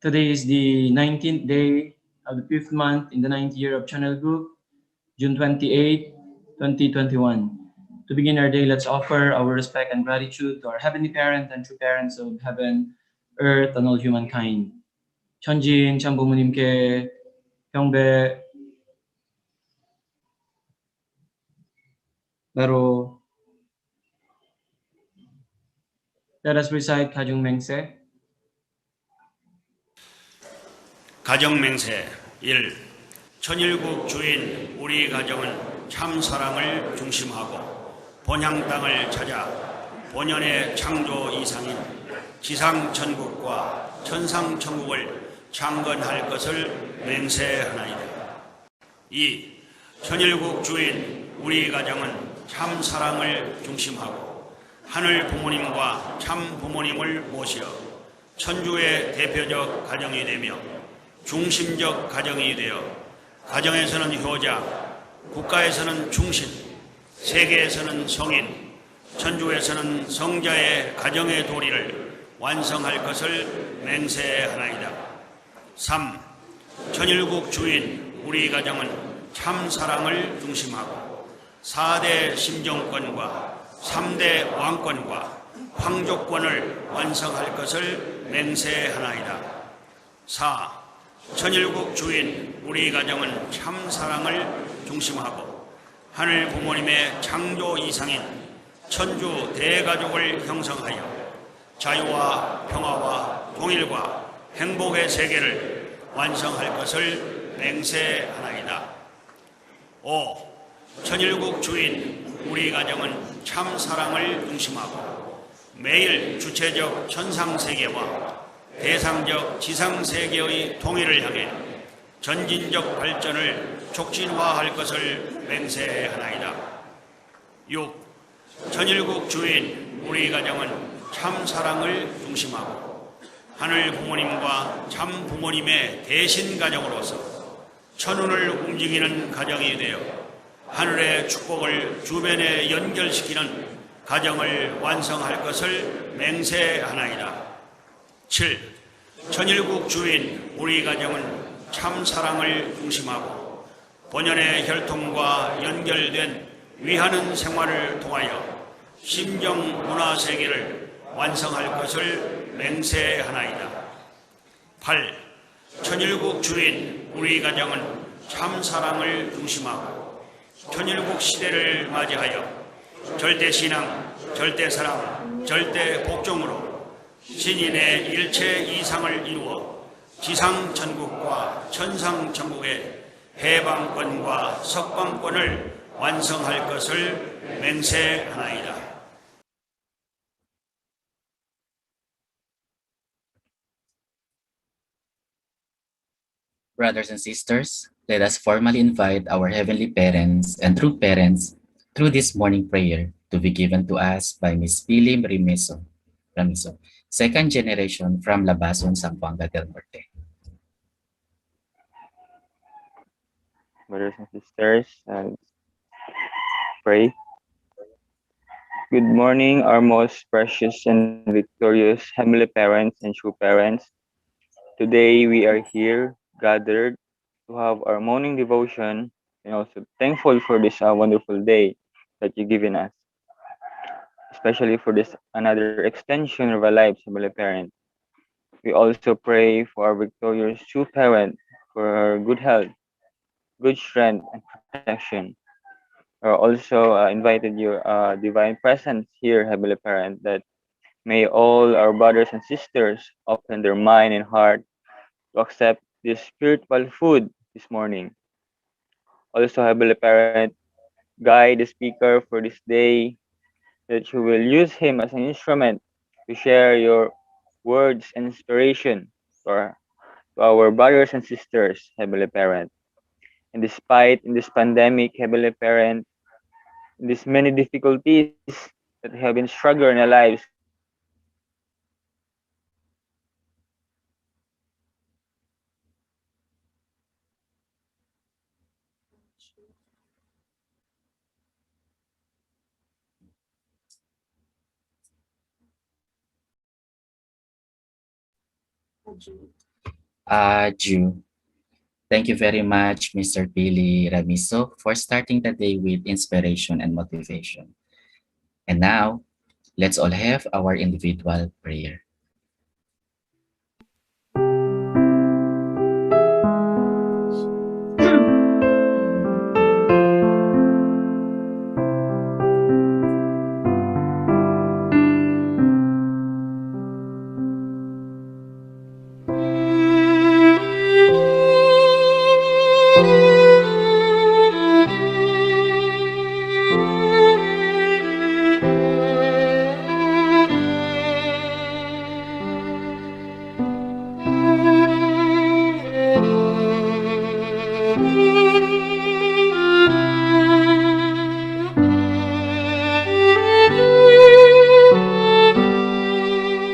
Today is the 19th day of the 5th month in the 9th year of Channel Group, June 28, 2021. To begin our day, let's offer our respect and gratitude to our Heavenly Parent and true parents of heaven, earth, and all humankind. 천지인 참 부모님께 경배, 바로 let us recite 가중맹세. 가정맹세 1. 천일국 주인 우리 가정은 참 사랑을 중심하고 본향 땅을 찾아 본연의 창조 이상인 지상천국과 천상천국을 창건할 것을 맹세하나이다. 2. 천일국 주인 우리 가정은 참 사랑을 중심하고 하늘 부모님과 참 부모님을 모시어 천주의 대표적 가정이 되며 중심적 가정이 되어 가정에서는 효자, 국가에서는 충신, 세계에서는 성인, 천주에서는 성자의 가정의 도리를 완성할 것을 맹세하나이다. 3. 천일국 주인 우리 가정은 참 사랑을 중심하고 4대 심정권과 3대 왕권과 황족권을 완성할 것을 맹세하나이다. 4. 천일국 주인 우리 가정은 참 사랑을 중심하고 하늘 부모님의 창조 이상인 천주 대가족을 형성하여 자유와 평화와 통일과 행복의 세계를 완성할 것을 맹세하나이다. 5. 천일국 주인 우리 가정은 참 사랑을 중심하고 매일 주체적 천상세계와 대상적 지상세계의 통일을 향해 전진적 발전을 촉진화할 것을 맹세하나이다. 6. 천일국 주인 우리 가정은 참 사랑을 중심하고 하늘 부모님과 참 부모님의 대신 가정으로서 천운을 움직이는 가정이 되어 하늘의 축복을 주변에 연결시키는 가정을 완성할 것을 맹세하나이다. 7. 천일국 주인 우리 가정은 참 사랑을 중심하고 본연의 혈통과 연결된 위하는 생활을 통하여 심정 문화 세계를 완성할 것을 맹세하나이다. 8. 천일국 주인 우리 가정은 참 사랑을 중심하고 천일국 시대를 맞이하여 절대신앙, 절대사랑, 절대복종으로 신인의 일체 이상을 이루어 지상천국과 천상천국의 해방권과 석방권을 완성할 것을 맹세하나이다. Brothers and sisters, let us formally invite our Heavenly Parents and true parents through this morning prayer to be given to us by Miss Pili Ramizo, second generation from Labason, Zamboanga del Norte. Brothers and sisters, pray. Good morning, our most precious and victorious Heavenly Parents and true parents. Today we are here gathered to have our morning devotion and also thankful for this wonderful day that you've given us, especially for this another extension of our lives, Heavenly Parent. We also pray for our victorious true parent for her good health, good strength, and protection. Also invited your divine presence here, Heavenly Parent, that may all our brothers and sisters open their mind and heart to accept this spiritual food this morning. Also, Heavenly Parent, guide the speaker for this day, that you will use him as an instrument to share your words and inspiration to our brothers and sisters, Heavenly Parent. And despite in this pandemic, Heavenly Parent, in these many difficulties that have been struggling in our lives, Ju. Thank you very much, Mr. Pili Ramiso, for starting the day with inspiration and motivation. And now, let's all have our individual prayer.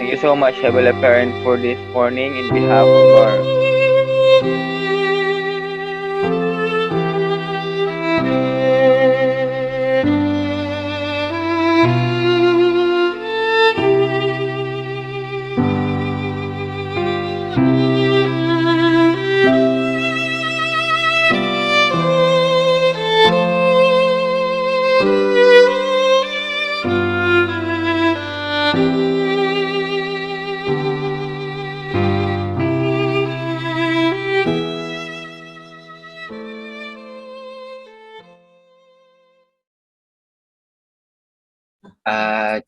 Thank you so much, Heavenly Parent, for this morning in behalf of our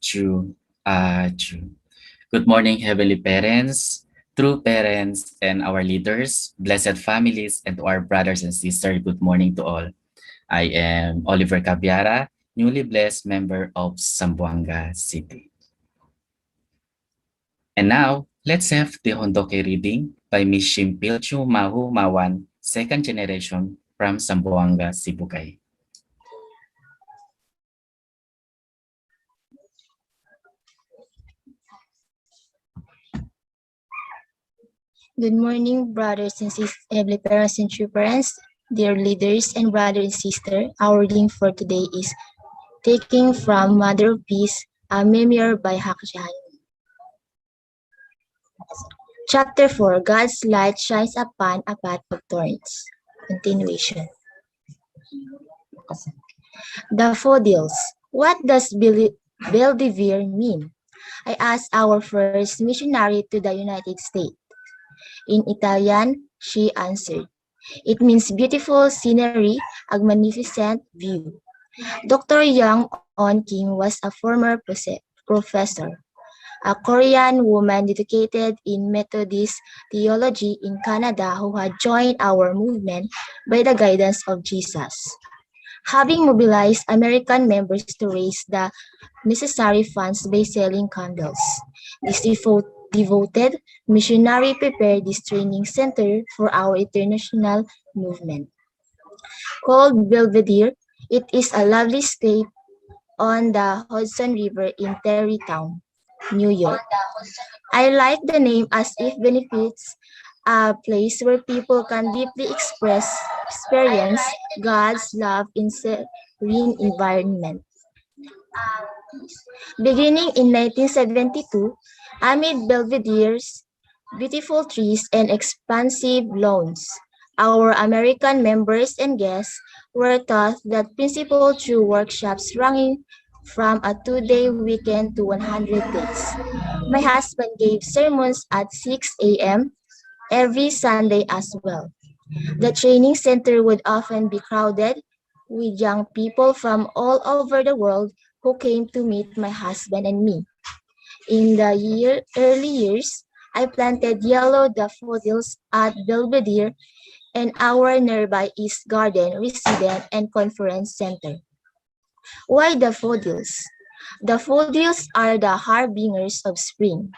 Ju. Ju. Good morning, Heavenly Parents, true parents, and our leaders, blessed families, and to our brothers and sisters, good morning to all. I am Oliver Cabiara, newly blessed member of Zamboanga City. And now, let's have the Hondoke reading by Miss Shimpil Mahu Mawan, second generation from Zamboanga, Sibugay. Good morning, brothers and sisters, heavenly parents and true parents, dear leaders and brothers and sisters. Our reading for today is taking from Mother of Peace, a memoir by Hakjahan. Chapter 4, God's light shines upon a path of thorns. Continuation. Daffodils. What does Belvedere mean? I asked our first missionary to the United States. In Italian, she answered, "It means beautiful scenery, a magnificent view." Dr. Young On Kim was a former professor, a Korean woman dedicated in Methodist theology in Canada who had joined our movement by the guidance of Jesus. Having mobilized American members to raise the necessary funds by selling candles, this devoted missionary prepared this training center for our international movement. Called Belvedere, it is a lovely stay on the Hudson River in Tarrytown, New York. I like the name as it benefits a place where people can deeply experience God's love in serene environment. Beginning in 1972, amid Belvedere's beautiful trees and expansive lawns, our American members and guests were taught that principle through workshops ranging from a 2-day weekend to 100 days. My husband gave sermons at 6 a.m. every Sunday as well. The training center would often be crowded with young people from all over the world who came to meet my husband and me. In the early years, I planted yellow daffodils at Belvedere and our nearby East Garden Resident and Conference Center. Why daffodils? Daffodils are the harbingers of spring.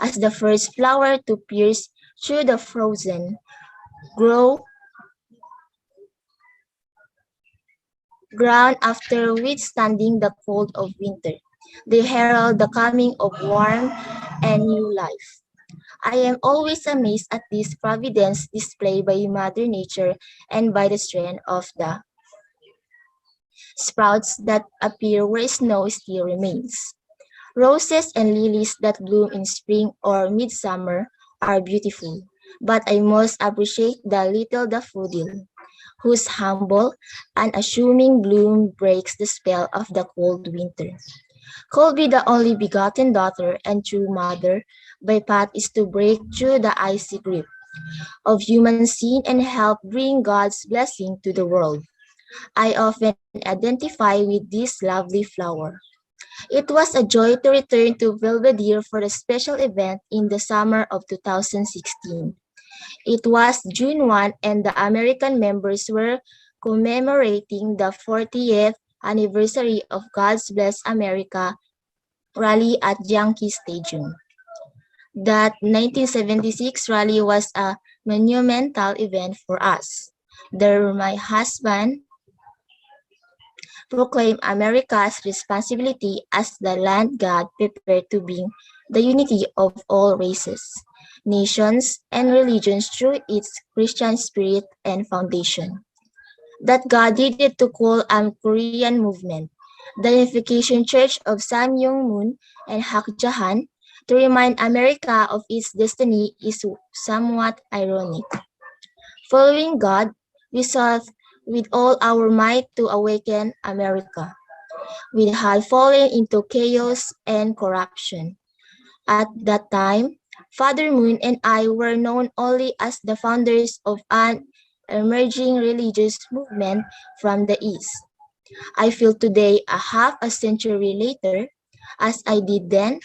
As the first flower to pierce through the frozen ground after withstanding the cold of winter, they herald the coming of warm and new life. I am always amazed at this providence displayed by Mother Nature and by the strength of the sprouts that appear where snow still remains. Roses and lilies that bloom in spring or midsummer are beautiful. But I most appreciate the little daffodil, whose humble, unassuming bloom breaks the spell of the cold winter. Could be the only begotten daughter and true mother, my path is to break through the icy grip of human sin and help bring God's blessing to the world. I often identify with this lovely flower. It was a joy to return to Belvedere for a special event in the summer of 2016. It was June 1 and the American members were commemorating the 40th anniversary of God's Bless America rally at Yankee Stadium. That 1976 rally was a monumental event for us. There my husband proclaimed America's responsibility as the land God prepared to bring the unity of all races, nations, and religions through its Christian spirit and foundation. That God did it to call a Korean movement, the Unification Church of Sam Young Moon and Hak Jahan, to remind America of its destiny is somewhat ironic. Following God, we sought with all our might to awaken America. We had fallen into chaos and corruption. At that time, Father Moon and I were known only as the founders of an emerging religious movement from the East. I feel today, a half a century later, as I did then,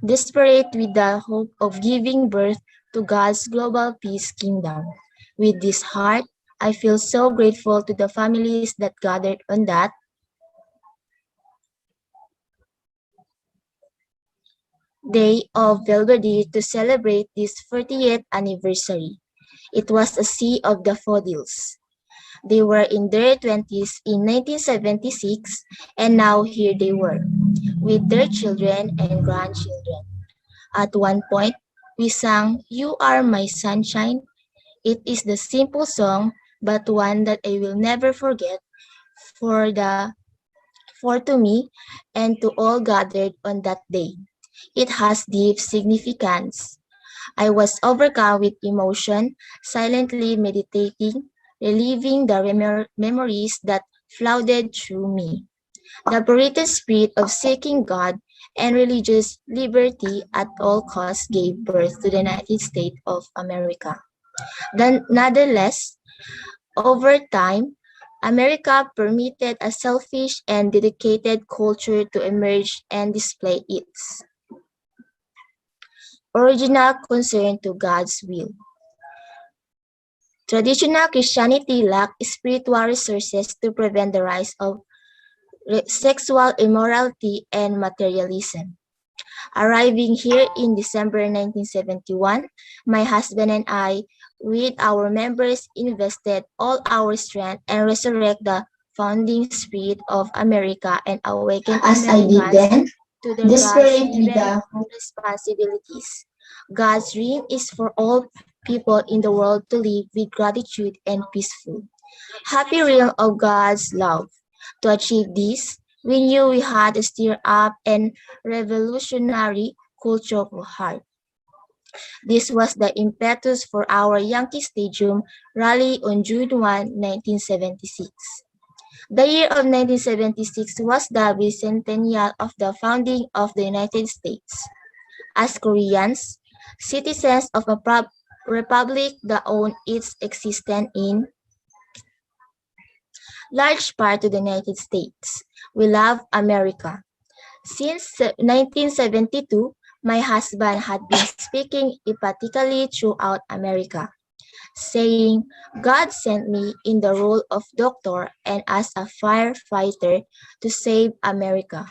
desperate with the hope of giving birth to God's global peace kingdom. With this heart, I feel so grateful to the families that gathered on that day of Belvedere to celebrate this 40th anniversary. It was a sea of daffodils. They were in their 20s in 1976, and now here they were, with their children and grandchildren. At one point, we sang, "You Are My Sunshine." It is the simple song, but one that I will never forget for to me and to all gathered on that day. It has deep significance. I was overcome with emotion, silently meditating, reliving the memories that flooded through me. The parental spirit of seeking God and religious liberty at all costs gave birth to the United States of America. Nonetheless, over time, America permitted a selfish and dedicated culture to emerge and display its original concern to God's will. Traditional Christianity lacked spiritual resources to prevent the rise of sexual immorality and materialism. Arriving here in December 1971, my husband and I, with our members, invested all our strength and resurrect the founding spirit of America and awaken Americans to their God-given responsibilities. God's dream is for all people in the world to live with gratitude and peaceful. Happy realm of God's love. To achieve this, we knew we had to stir up and revolutionary culture of heart. This was the impetus for our Yankee Stadium rally on June 1, 1976. The year of 1976 was the bicentennial of the founding of the United States. As Koreans, citizens of a republic that owned its existence in large part to the United States. We love America. Since 1972, my husband had been speaking emphatically throughout America, saying, "God sent me in the role of doctor and as a firefighter to save America."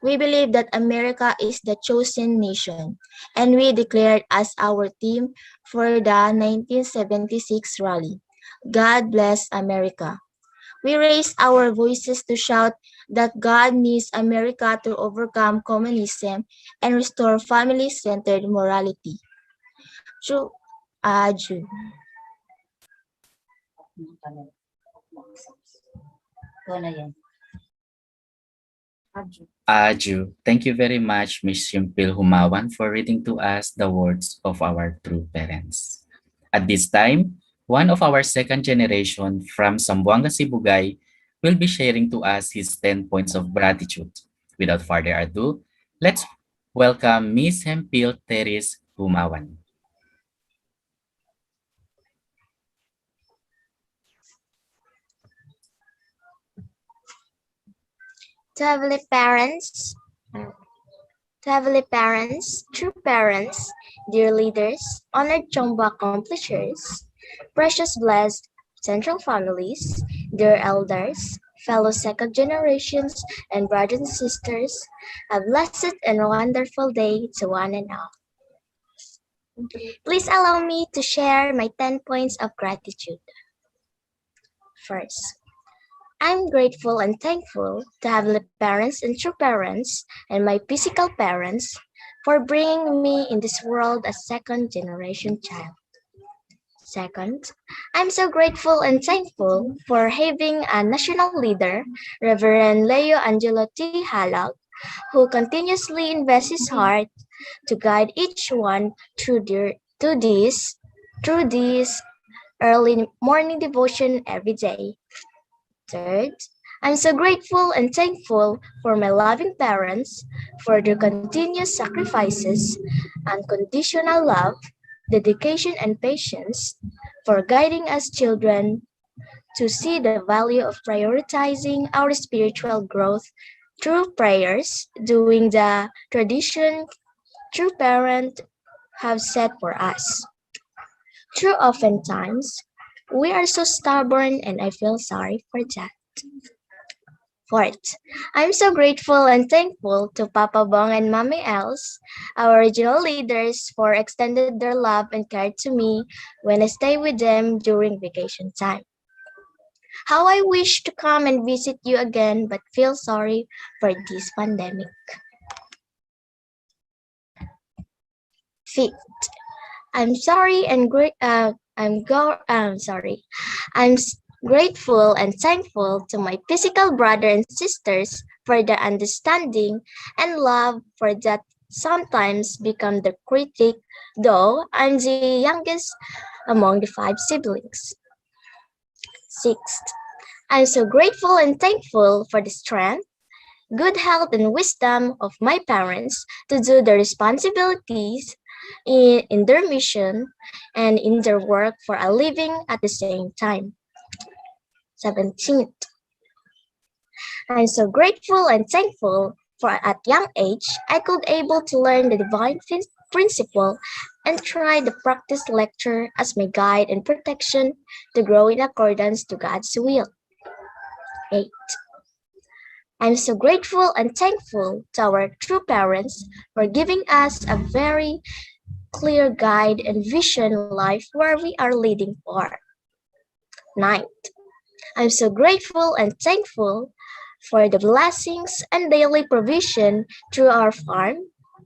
We believe that America is the chosen nation, and we declared as our theme for the 1976 rally, "God bless America." We raised our voices to shout that God needs America to overcome communism and restore family-centered morality. True. Aju. Aju, thank you very much, Ms. Shimpil Humawan, for reading to us the words of our true parents. At this time, one of our second generation from Zamboanga, Sibugay will be sharing to us his 10 points of gratitude. Without further ado, let's welcome Miss Hempil Teres Humawan. To heavenly parents, true parents, dear leaders, honored Chomba accomplishers, precious blessed central families, dear elders, fellow second generations, and brothers and sisters, a blessed and wonderful day to one and all. Please allow me to share my 10 points of gratitude. First, I'm grateful and thankful to heavenly parents and true parents and my physical parents for bringing me in this world as second generation child. Second, I'm so grateful and thankful for having a national leader, Reverend Leo Angelo T. Halak, who continuously invests his heart to guide each one through this early morning devotion every day. Third, I'm so grateful and thankful for my loving parents for their continuous sacrifices, unconditional love, dedication, and patience, for guiding us children to see the value of prioritizing our spiritual growth through prayers, doing the tradition true parents have set for us. True, oftentimes, we are so stubborn and I feel sorry for that. Fourth, I'm so grateful and thankful to Papa Bong and Mami Els, our original leaders, for extended their love and care to me when I stay with them during vacation time. How I wish to come and visit you again, but feel sorry for this pandemic. Fifth, I'm sorry and I'm grateful and thankful to my physical brother and sisters for their understanding and love for that sometimes become the critic, though I'm the youngest among the 5 siblings. Sixth, I'm so grateful and thankful for the strength, good health, and wisdom of my parents to do the responsibilities in their mission and in their work for a living at the same time. 17th, I'm so grateful and thankful for at young age I could able to learn the divine principle and try the practice lecture as my guide and protection to grow in accordance to God's will. 8. I'm so grateful and thankful to our true parents for giving us a very clear guide and vision life where we are leading for. 9. I'm so grateful and thankful for the blessings and daily provision through our farm,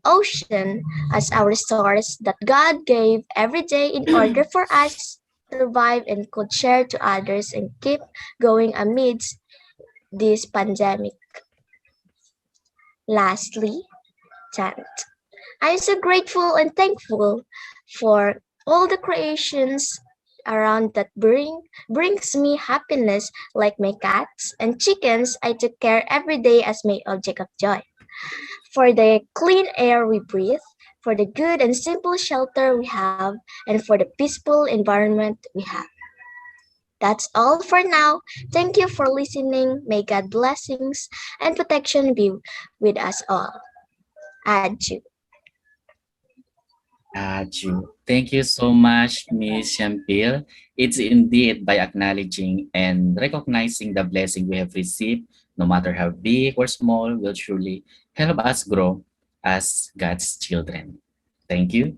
ocean as our source that God gave every day in order for us to survive and could share to others and keep going amidst this pandemic. Lastly, 10th, I'm so grateful and thankful for all the creations around that brings me happiness, like my cats and chickens I take care every day as my object of joy. For the clean air we breathe, for the good and simple shelter we have, and for the peaceful environment we have. That's all for now. Thank you for listening. May God blessings and protection be with us all. Adieu. Thank you so much, Ms. Shampil. It's indeed by acknowledging and recognizing the blessing we have received, no matter how big or small, will surely help us grow as God's children. Thank you.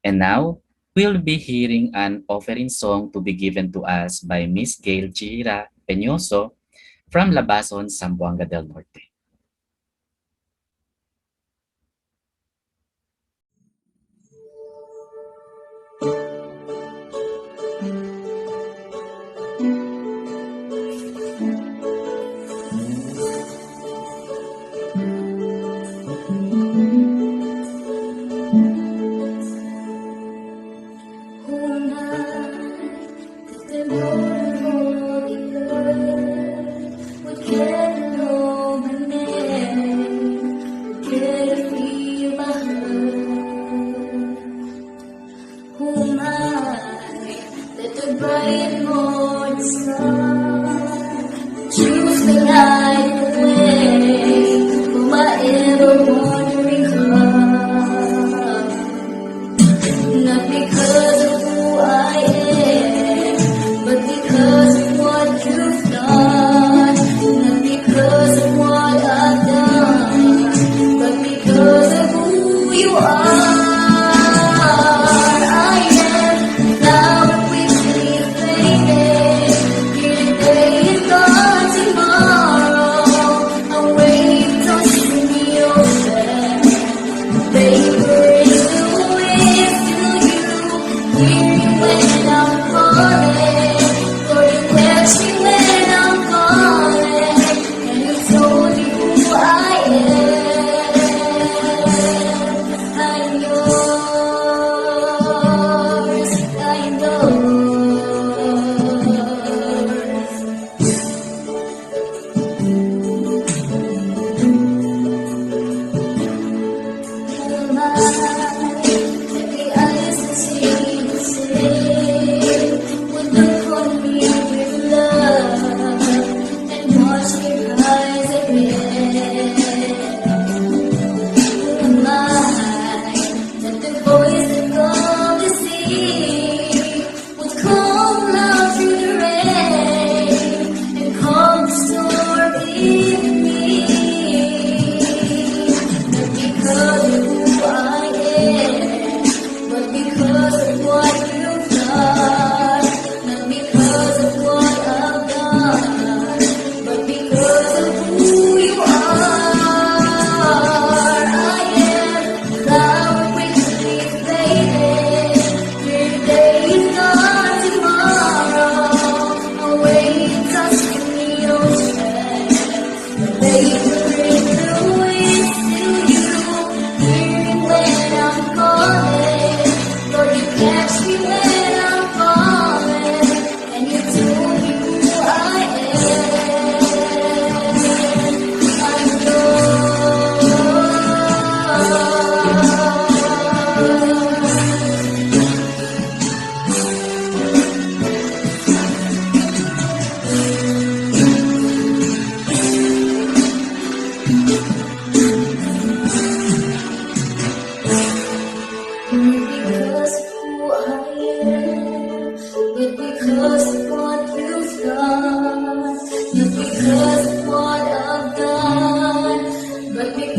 And now, we'll be hearing an offering song to be given to us by Miss Gail Gira Peñoso from Labason, Zamboanga del Norte.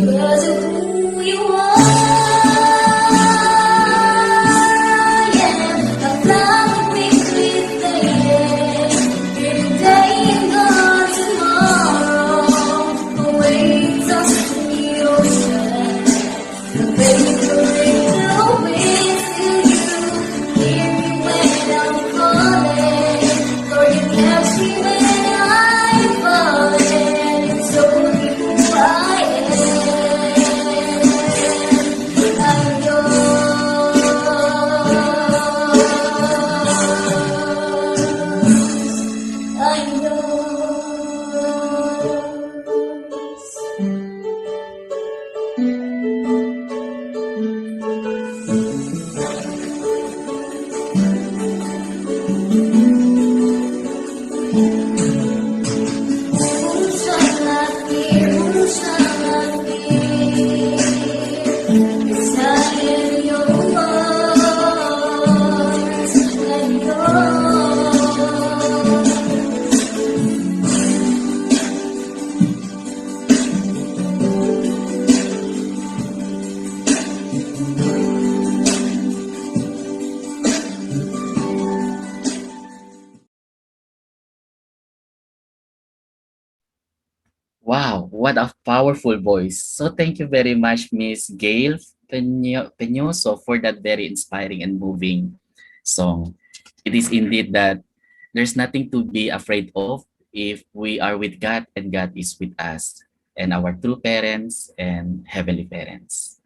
because of who you are. Yeah, a flower mixed with the air. Every day and gone tomorrow awaits us in the ocean. The paper in the wind to you. Hear me when I'm calling. Lord, you catch me when I'm falling. So deep who I am. I'm yours. I'm Wow, what a powerful voice. So thank you very much, Miss Gail Peñoso, for that very inspiring and moving song. It is indeed that there's nothing to be afraid of if we are with God and God is with us and our true parents and heavenly parents.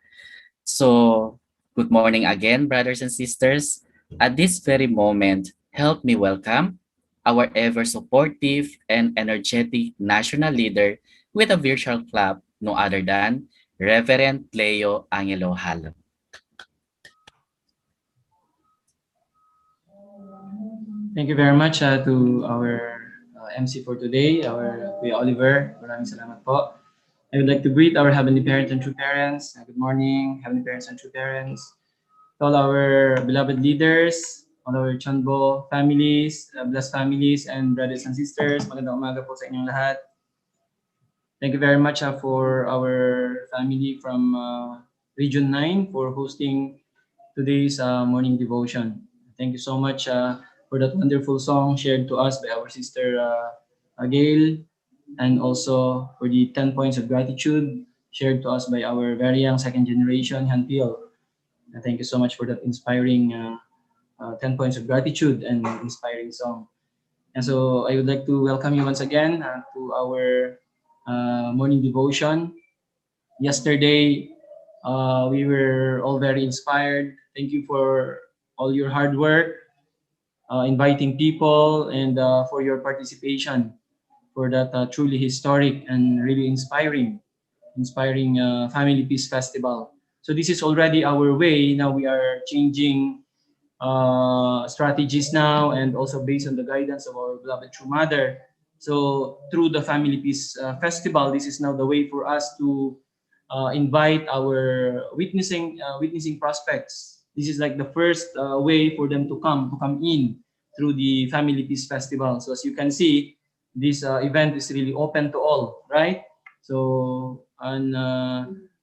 So, good morning again, brothers and sisters. At this very moment, help me welcome our ever supportive and energetic national leader with a virtual clap, no other than Reverend Leo Angelo Halo. Thank you very much to our MC for today, our Kuya Oliver. Maraming salamat po. I would like to greet our Heavenly Parents and True Parents. Good morning, Heavenly Parents and True Parents. To all our beloved leaders, all our Chanbo families, blessed families, and brothers and sisters. Magandang umaga po sa inyong lahat. Thank you very much for our family from Region 9 for hosting today's morning devotion. Thank you so much for that wonderful song shared to us by our sister Gail, and also for the 10 points of gratitude shared to us by our very young second generation, Han Pio. Thank you so much for that inspiring 10 points of gratitude and inspiring song. And so I would like to welcome you once again to our morning devotion. Yesterday, we were all very inspired. Thank you for all your hard work, inviting people, and for your participation for that truly historic and really inspiring Family Peace Festival. So this is already our way. Now we are changing strategies now, and also based on the guidance of our beloved True Mother. So through the Family Peace Festival, this is now the way for us to invite our witnessing prospects. This is like the first way for them to come in through the Family Peace Festival. So as you can see, this event is really open to all, right? So and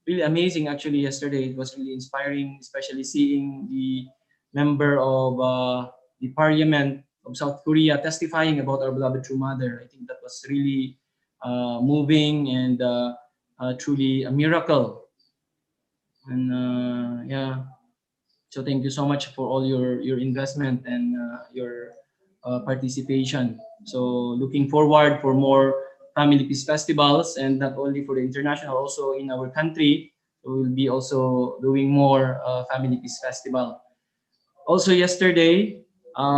really amazing actually yesterday. It was really inspiring, especially seeing the member of the Parliament of South Korea testifying about our beloved True Mother. I think that was really moving and truly a miracle. And yeah, so thank you so much for all your investment and your participation. So looking forward for more Family Peace Festivals, and not only for the international, also in our country. So we'll be also doing more Family Peace Festival. Also yesterday,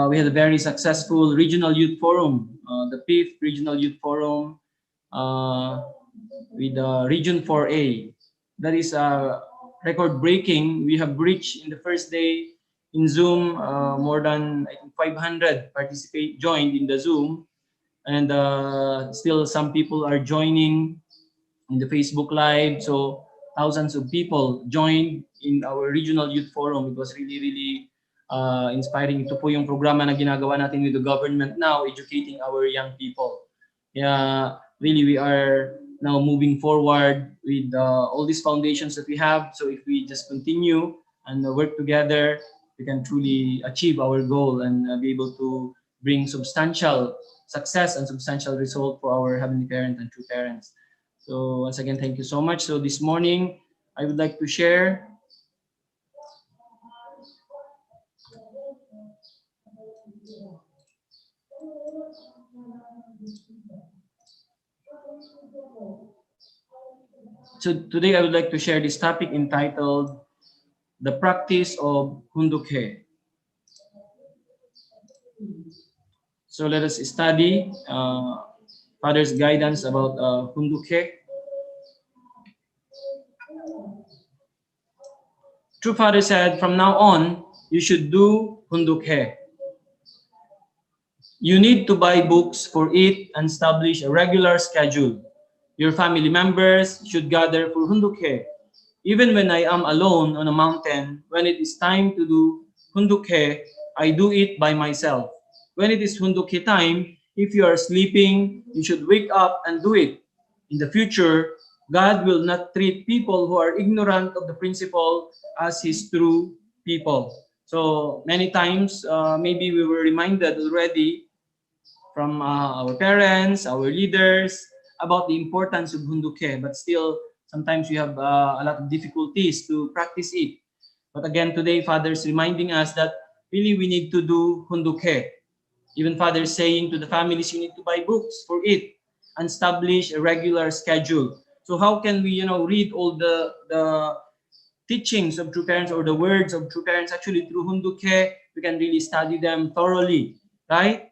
we had a very successful regional youth forum, the 5th Regional Youth Forum uh, with Region 4A. That is record breaking. We have reached in the first day in Zoom more than I think 500 joined in the Zoom, and still some people are joining in the Facebook Live. So thousands of people joined in our regional youth forum. It was really, really inspiring. Ito po yung programa na ginagawa natin with the government now, educating our young people. Yeah, really, we are now moving forward with all these foundations that we have. So if we just continue and work together, we can truly achieve our goal and be able to bring substantial success and substantial result for our Heavenly Parent and true parents. So once again, thank you so much. So this morning, I would like to share so today I would like to share this topic entitled The Practice of Hundukhe. So let us study Father's guidance about Hundukhe. True Father said, from now on, you should do Hundukhe. You need to buy books for it and establish a regular schedule. Your family members should gather for Hundukhe. Even when I am alone on a mountain, when it is time to do Hundukhe, I do it by myself. When it is Hundukhe time, if you are sleeping, you should wake up and do it. In the future, God will not treat people who are ignorant of the principle as His true people. So many times, maybe we were reminded already from our parents, our leaders, about the importance of Hundukhe, but still, sometimes we have a lot of difficulties to practice it. But again, today, Father is reminding us that really we need to do Hundukhe. Even Father is saying to the families, you need to buy books for it and establish a regular schedule. So how can we, read all the teachings of true parents or the words of true parents actually through Hundukhe? We can really study them thoroughly, right?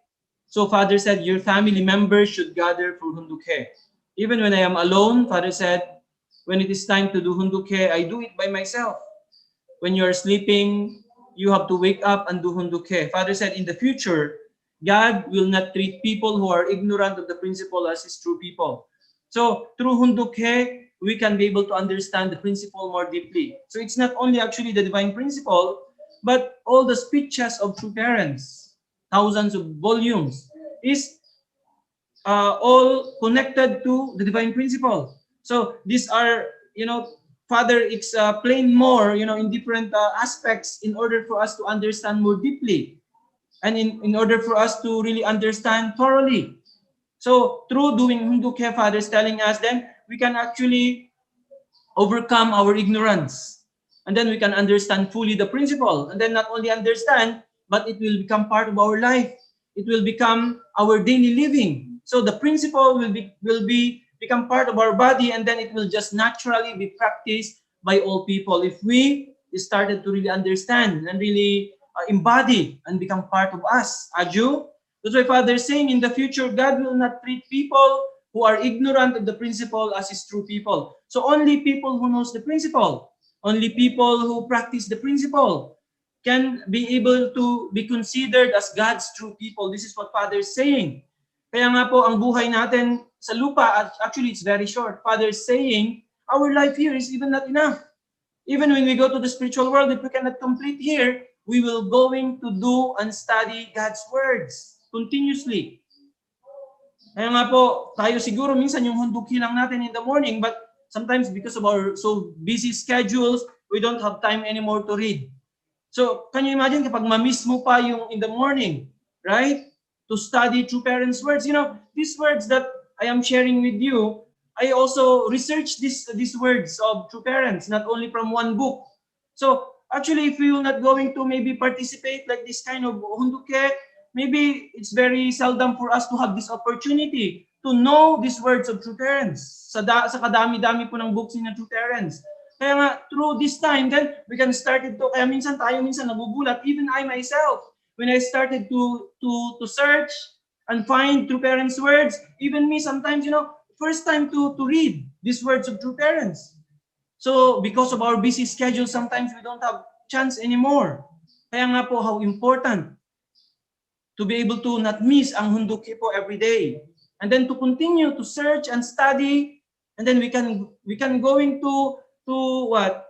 So Father said, your family members should gather for Hundukhe. Even when I am alone, Father said, when it is time to do Hundukhe, I do it by myself. When you are sleeping, you have to wake up and do Hundukhe. Father said, in the future, God will not treat people who are ignorant of the principle as His true people. So through Hundukhe, we can be able to understand the principle more deeply. So it's not only actually the divine principle, but all the speeches of true parents, thousands of volumes, is all connected to the divine principle. So these are, Father explain more, in different aspects in order for us to understand more deeply and in order for us to really understand thoroughly. So through doing Hundukhe, Father is telling us, then we can actually overcome our ignorance. And then we can understand fully the principle. And then not only understand, but it will become part of our life. It will become our daily living. So the principle will become part of our body, and then it will just naturally be practiced by all people. If we started to really understand and really embody and become part of us. Aju? That's why Father is saying in the future, God will not treat people who are ignorant of the principle as His true people. So only people who knows the principle, only people who practice the principle can be able to be considered as God's true people. This is what Father is saying. Kaya nga po, ang buhay natin sa lupa, actually it's very short. Father is saying, our life here is even not enough. Even when we go to the spiritual world, if we cannot complete here, we will going to do and study God's words continuously. Kaya nga po, tayo siguro minsan yung hunduki lang natin in the morning, but sometimes because of our so busy schedules, we don't have time anymore to read. So, can you imagine kapag ma-miss mo pa yung in the morning, right? To study true parents' words. These words that I am sharing with you, I also researched these words of true parents, not only from one book. So, actually, if we will not going to maybe participate like this kind of hunduke, maybe it's very seldom for us to have this opportunity to know these words of true parents. Sa kadami-dami po ng books ni true parents. Kaya nga, through this time, then we can start it to, kaya minsan nagugulat, even I myself, when I started to search and find true parents' words, even me sometimes, first time to read these words of true parents. So, because of our busy schedule, sometimes we don't have chance anymore. Kaya nga po, how important to be able to not miss ang hunduki po every day. And then to continue to search and study, and then we can going to what?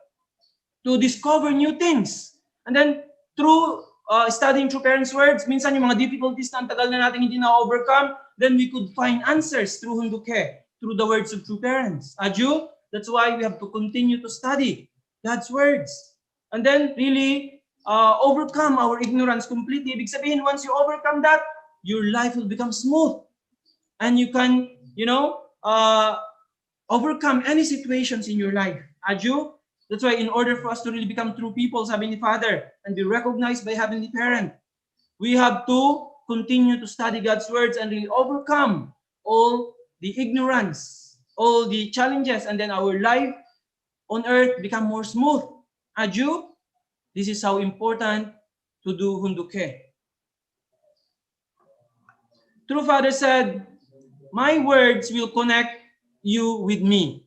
To discover new things. And then through studying true parents' words, minsan yung mga difficulties na ang tagal na natin hindi na-overcome, then we could find answers through hunduke, through the words of true parents. Aju? That's why we have to continue to study God's words. And then really overcome our ignorance completely. Ibig sabihin, once you overcome that, your life will become smooth. And you can, overcome any situations in your life. Aju? That's why in order for us to really become true people, sabi ni Father, and be recognized by Heavenly Parent, we have to continue to study God's words and really overcome all the ignorance, all the challenges, and then our life on earth become more smooth. Aju? This is how important to do hunduke. True Father said, my words will connect you with me.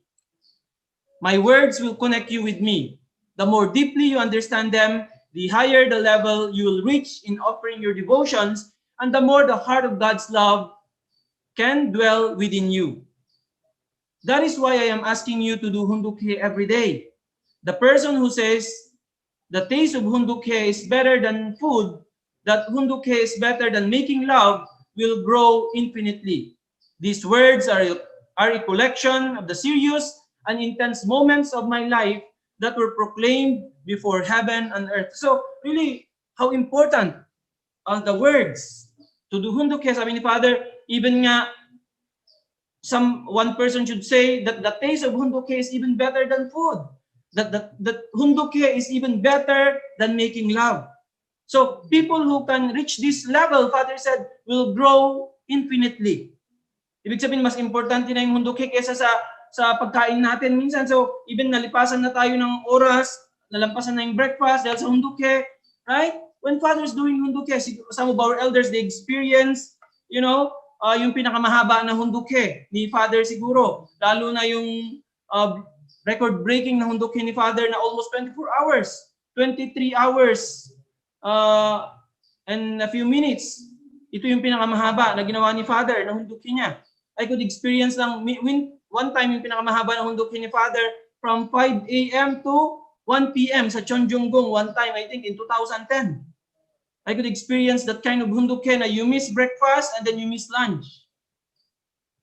My words will connect you with me. The more deeply you understand them, the higher the level you will reach in offering your devotions, and the more the heart of God's love can dwell within you. That is why I am asking you to do hunduke every day. The person who says the taste of hunduke is better than food, that hunduke is better than making love, will grow infinitely. These words are a collection of the serious and intense moments of my life that were proclaimed before heaven and earth. So really, how important are the words to do hunduke? Sabi ni Father, even nga, one person should say that the taste of hunduke is even better than food. That hunduke is even better than making love. So people who can reach this level, Father said, will grow infinitely. Ibig sabihin, mas importante na yung hunduke kesa sa pagkain natin minsan. So even nalipasan na tayo ng oras, nalampasan na yung breakfast dahil sa hunduke, right? When Father is doing hunduke, some of our elders, they experience, yung pinakamahaba na hunduke ni Father siguro. Lalo na yung record-breaking na hunduke ni Father na almost 24 hours, 23 hours, and a few minutes. Ito yung pinakamahaba na ginawa ni Father na hunduke niya. I could experience lang, one time yung pinakamahaba na hunduke ni Father from 5 a.m. to 1 p.m. sa Chonjonggong, one time, I think in 2010. I could experience that kind of hunduke na you miss breakfast and then you miss lunch.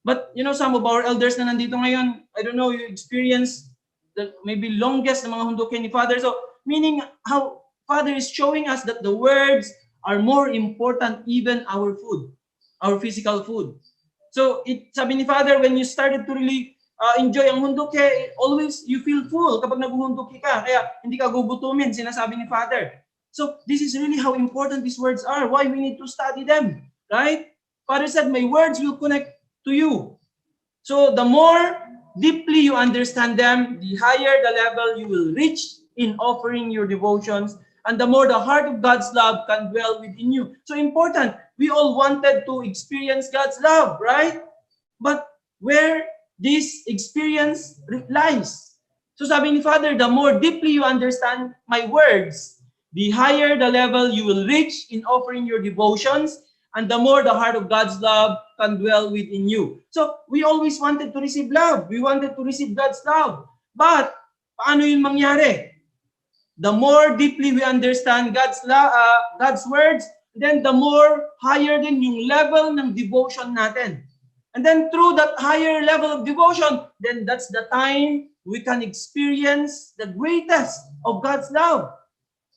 But, some of our elders na nandito ngayon, I don't know, you experience the maybe longest na mga hunduke ni Father. So, meaning how Father is showing us that the words are more important even our food, our physical food. So, sabi ni Father, when you started to really enjoy ang hunduke, always you feel full kapag nag-hunduke ka. Kaya hindi ka gugutumin, sinasabi ni Father. So, this is really how important these words are. Why we need to study them, right? Father said, my words will connect to you. So, the more deeply you understand them, the higher the level you will reach in offering your devotions, and the more the heart of God's love can dwell within you. So important. We all wanted to experience God's love, right? But where this experience lies. So sabi ni Father, the more deeply you understand my words, the higher the level you will reach in offering your devotions, and the more the heart of God's love can dwell within you. So we always wanted to receive love. We wanted to receive God's love. But paano yun mangyari? The more deeply we understand God's words, then the more higher din yung level ng devotion natin. And then through that higher level of devotion, then that's the time we can experience the greatest of God's love.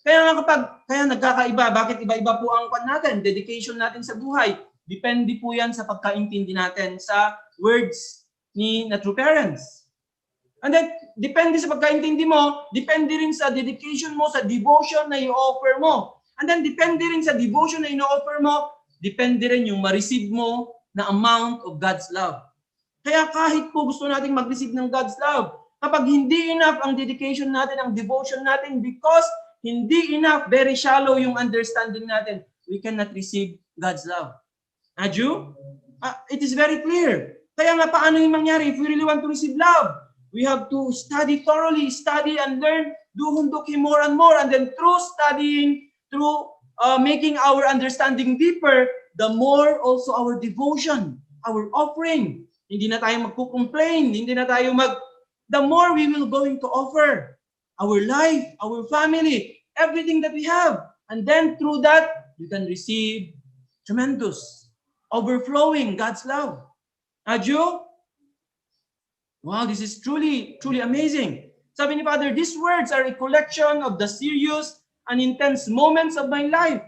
Kaya nagkakaiba, bakit iba-iba po ang natin, dedication natin sa buhay. Depende po yan sa pagkaintindi natin sa words na true parents. And then, depende sa pagkaintindi mo, depende rin sa dedication mo, sa devotion na i-offer mo. And then, depende rin sa devotion na i-offer mo, depende rin yung ma-receive mo na amount of God's love. Kaya kahit po gusto nating mag-receive ng God's love, kapag hindi enough ang dedication natin, ang devotion natin, because hindi enough, very shallow yung understanding natin, we cannot receive God's love. Aju? It is very clear. Kaya nga paano yung mangyari if we really want to receive love? We have to study thoroughly, study and learn, do hunduke more and more, and then through studying, through making our understanding deeper, the more also our devotion, our offering. Hindi na tayo magko-complain, hindi na tayo the more we will going to offer our life, our family, everything that we have. And then through that, you can receive tremendous, overflowing God's love. Aju? Wow, this is truly, truly amazing. Sabi ni Father, these words are a collection of the serious and intense moments of my life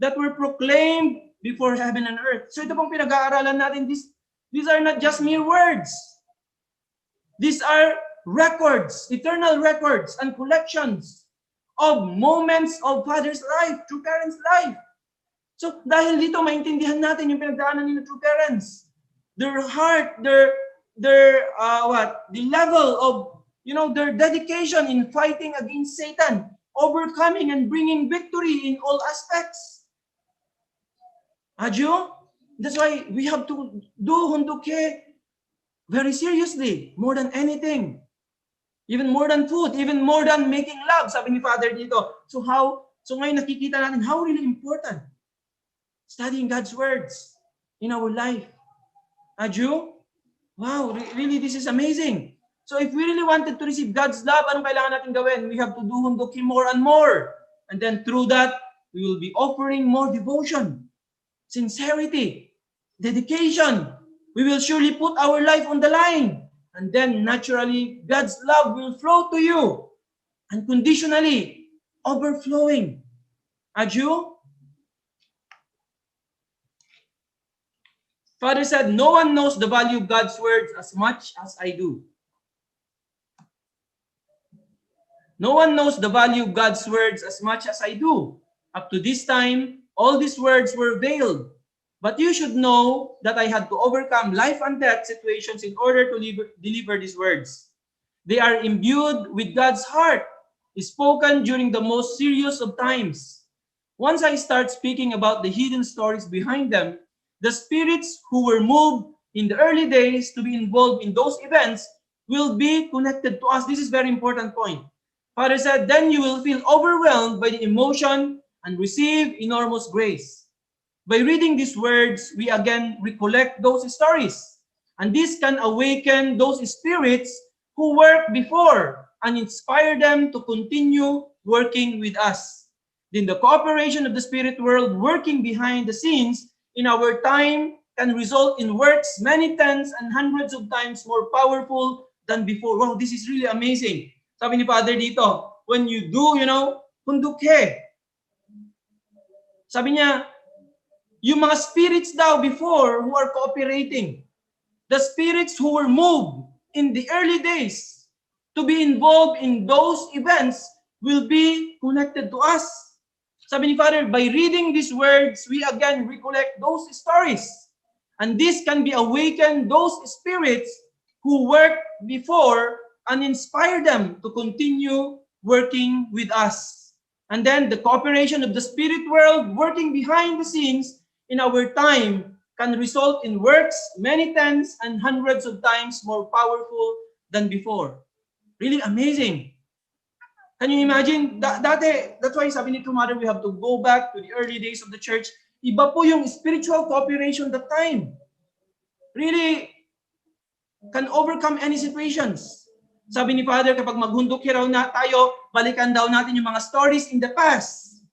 that were proclaimed before heaven and earth. So ito pong pinag-aaralan natin. These are not just mere words. These are records, eternal records and collections of moments of Father's life, true parents' life. So dahil dito, maintindihan natin yung pinagdaanan ni true parents. Their heart, the level of, their dedication in fighting against Satan, overcoming and bringing victory in all aspects. Adyo? That's why we have to do hunduke very seriously, more than anything. Even more than food, even more than making love, sabi ni Father dito. So ngayon nakikita natin how really important studying God's words in our life. Adyo? Wow, really this is amazing. So if we really wanted to receive God's love, anong kailangan natin gawin? We have to do hunduki more and more. And then through that, we will be offering more devotion, sincerity, dedication. We will surely put our life on the line. And then naturally, God's love will flow to you unconditionally, overflowing. Adyo? Father said, no one knows the value of God's words as much as I do. No one knows the value of God's words as much as I do. Up to this time, all these words were veiled. But you should know that I had to overcome life and death situations in order to deliver these words. They are imbued with God's heart, spoken during the most serious of times. Once I start speaking about the hidden stories behind them, the spirits who were moved in the early days to be involved in those events will be connected to us. This is a very important point. Father said, then you will feel overwhelmed by the emotion and receive enormous grace. By reading these words, we again recollect those stories. And this can awaken those spirits who worked before and inspire them to continue working with us. Then the cooperation of the spirit world working behind the scenes in our time can result in works many tens and hundreds of times more powerful than before. Wow, this is really amazing. Sabi ni Father dito, when you do, hunduke. Sabi niya, yung mga spirits daw before who are cooperating, the spirits who were moved in the early days to be involved in those events will be connected to us. Sabi ni Father, by reading these words, we again recollect those stories. And this can be awakened those spirits who worked before and inspire them to continue working with us. And then the cooperation of the spirit world working behind the scenes in our time can result in works many tens and hundreds of times more powerful than before. Really amazing. Can you imagine? That's why sabi ni True Mother, we have to go back to the early days of the church. Iba po yung spiritual cooperation that time. Really can overcome any situations. Sabi ni Father, kapag maghunduki raw na tayo, balikan daw natin yung mga stories in the past.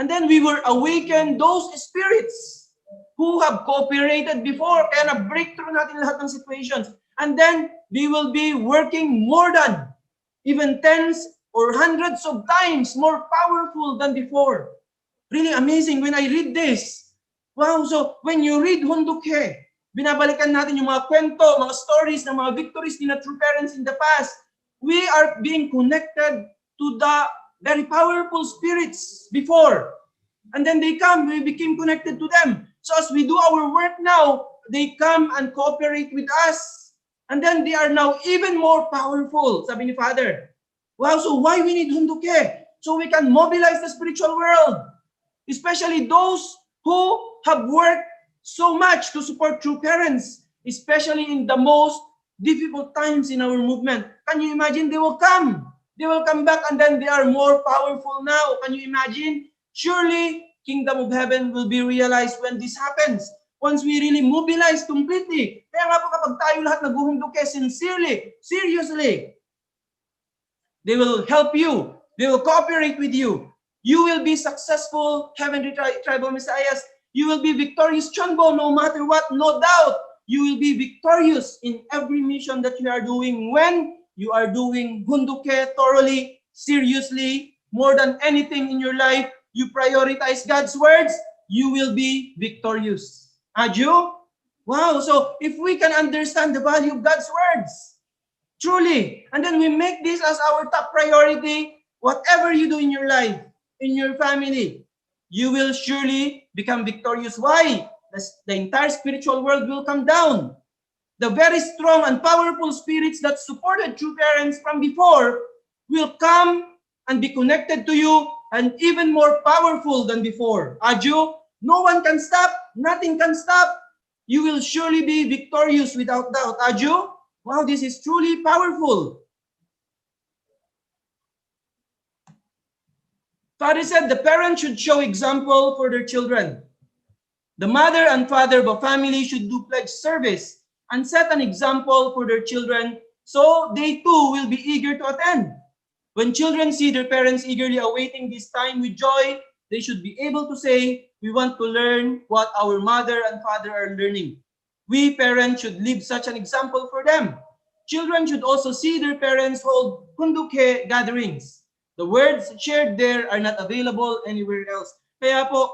And then we were awakened those spirits who have cooperated before. Kaya na-breakthrough natin lahat ng situations. And then they will be working more than, even tens or hundreds of times more powerful than before. Really amazing when I read this. Wow, so when you read hunduke, binabalikan natin yung mga kwento, mga stories ng mga victories ni na true parents in the past. We are being connected to the very powerful spirits before. And then they come, we became connected to them. So as we do our work now, they come and cooperate with us. And then they are now even more powerful, sabi ni Father. Wow, so why we need hunduke? So we can mobilize the spiritual world. Especially those who have worked so much to support true parents, especially in the most difficult times in our movement. Can you imagine? They will come. They will come back and then they are more powerful now. Can you imagine? Surely, Kingdom of Heaven will be realized when this happens. Once we really mobilize completely. Kaya nga po kapag tayo lahat naguhunduke sincerely, seriously, they will help you. They will cooperate with you. You will be successful, Heavenly Tribal Messiahs. You will be victorious, Chonbo, no matter what, no doubt. You will be victorious in every mission that you are doing when you are doing hunduke thoroughly, seriously, more than anything in your life. You prioritize God's words, you will be victorious. Aju? Wow, so if we can understand the value of God's words, truly, and then we make this as our top priority, whatever you do in your life, in your family, you will surely become victorious. Why? The entire spiritual world will come down. The very strong and powerful spirits that supported true parents from before will come and be connected to you and even more powerful than before. Aju, no one can stop, nothing can stop. You will surely be victorious without doubt. Aju, wow, this is truly powerful. Father said the parents should show example for their children. The mother and father of a family should do pledge service and set an example for their children so they too will be eager to attend. When children see their parents eagerly awaiting this time with joy, they should be able to say, we want to learn what our mother and father are learning. We parents should leave such an example for them. Children should also see their parents hold kunduke gatherings. The words shared there are not available anywhere else. Kaya po,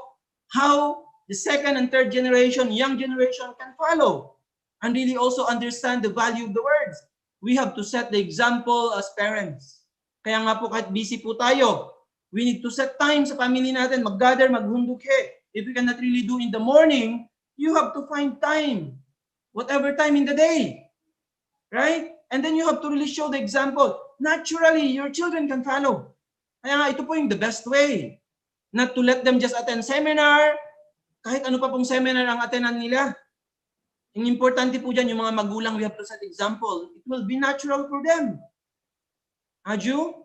how the second and third generation, young generation can follow and really also understand the value of the words. We have to set the example as parents. Kaya nga po kahit busy po tayo, we need to set time sa family natin, mag-gather, maghunduke. If you cannot really do in the morning, you have to find time, whatever time in the day, right? And then you have to really show the example. Naturally, your children can follow. Kaya nga, ito po yung the best way. Not to let them just attend seminar, kahit ano pa pong seminar ang attendan nila. Ang importante po dyan, yung mga magulang, we have to set example. It will be natural for them. Aju?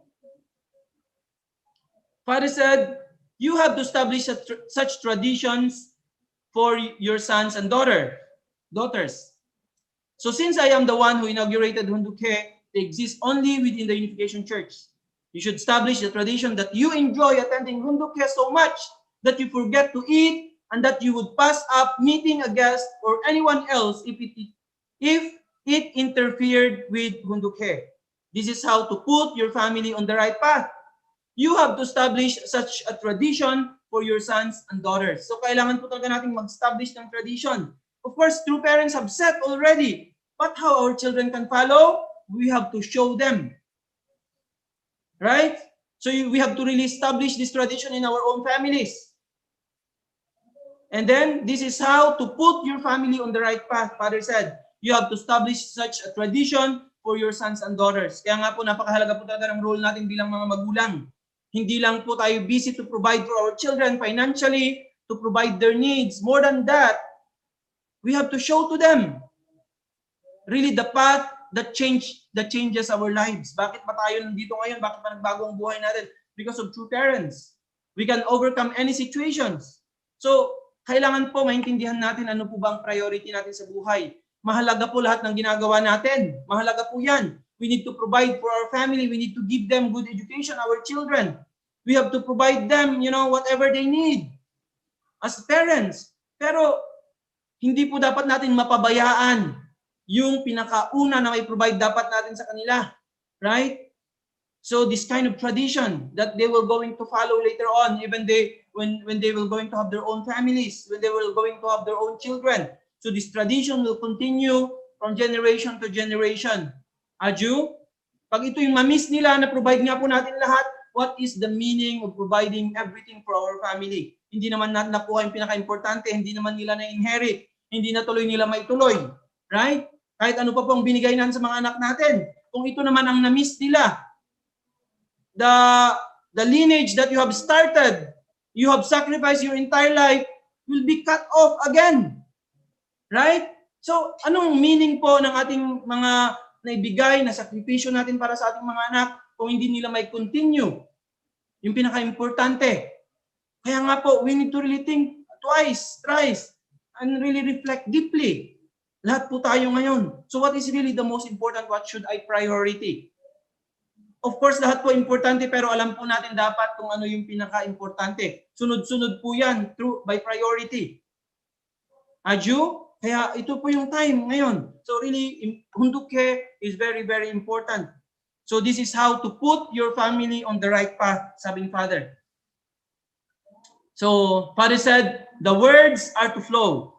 Father said, you have to establish such traditions for your sons and daughters. So since I am the one who inaugurated Hunduke, they exist only within the Unification Church. You should establish the tradition that you enjoy attending Hunduke so much that you forget to eat and that you would pass up meeting a guest or anyone else if it interfered with Hunduke. This is how to put your family on the right path. You have to establish such a tradition for your sons and daughters. So kailangan po talaga natin mag-establish ng tradition. Of course, true parents have set already. But how our children can follow? We have to show them. Right? So we have to really establish this tradition in our own families. And then, this is how to put your family on the right path. Father said, you have to establish such a tradition for your sons and daughters. Kaya nga po, napakahalaga po talaga ng role natin bilang mga magulang. Hindi lang po tayo busy to provide for our children financially, to provide their needs. More than that, we have to show to them really the path that changes our lives. Bakit ba tayo nandito ngayon? Bakit ba nagbago ang buhay natin? Because of true parents. We can overcome any situations. So, kailangan po maintindihan natin ano po bang priority natin sa buhay. Mahalaga po lahat ng ginagawa natin. Mahalaga po yan. We need to provide for our family. We need to give them good education, our children. We have to provide them, whatever they need as parents. Pero, hindi po dapat natin mapabayaan yung pinakauna na may provide dapat natin sa kanila. Right? So, this kind of tradition that they will going to follow later on, even when they will going to have their own families, when they will going to have their own children. So, this tradition will continue from generation to generation. Aju, pag ito yung mamiss nila na provide nga po natin lahat, what is the meaning of providing everything for our family? Hindi naman natin nakuha yung pinaka-importante, hindi naman nila na-inherit, hindi na tuloy nila maituloy. Right? Kahit ano pa pong binigay natin sa mga anak natin. Kung ito naman ang na-miss nila, the lineage that you have started, you have sacrificed your entire life, will be cut off again. Right? So, anong meaning po ng ating mga naibigay na sakripisyo natin para sa ating mga anak kung hindi nila may continue? Yung pinaka-importante. Kaya nga po, we need to really think twice, thrice, and really reflect deeply. Lahat po tayo ngayon. So what is really the most important? What should I priority? Of course, lahat po importante, pero alam po natin dapat kung ano yung pinaka-importante. Sunod-sunod po yan by priority. Aju? Kaya ito po yung time ngayon. So really, hunduke is very, very important. So this is how to put your family on the right path, sabi ni Father. So Father said, the words are to flow.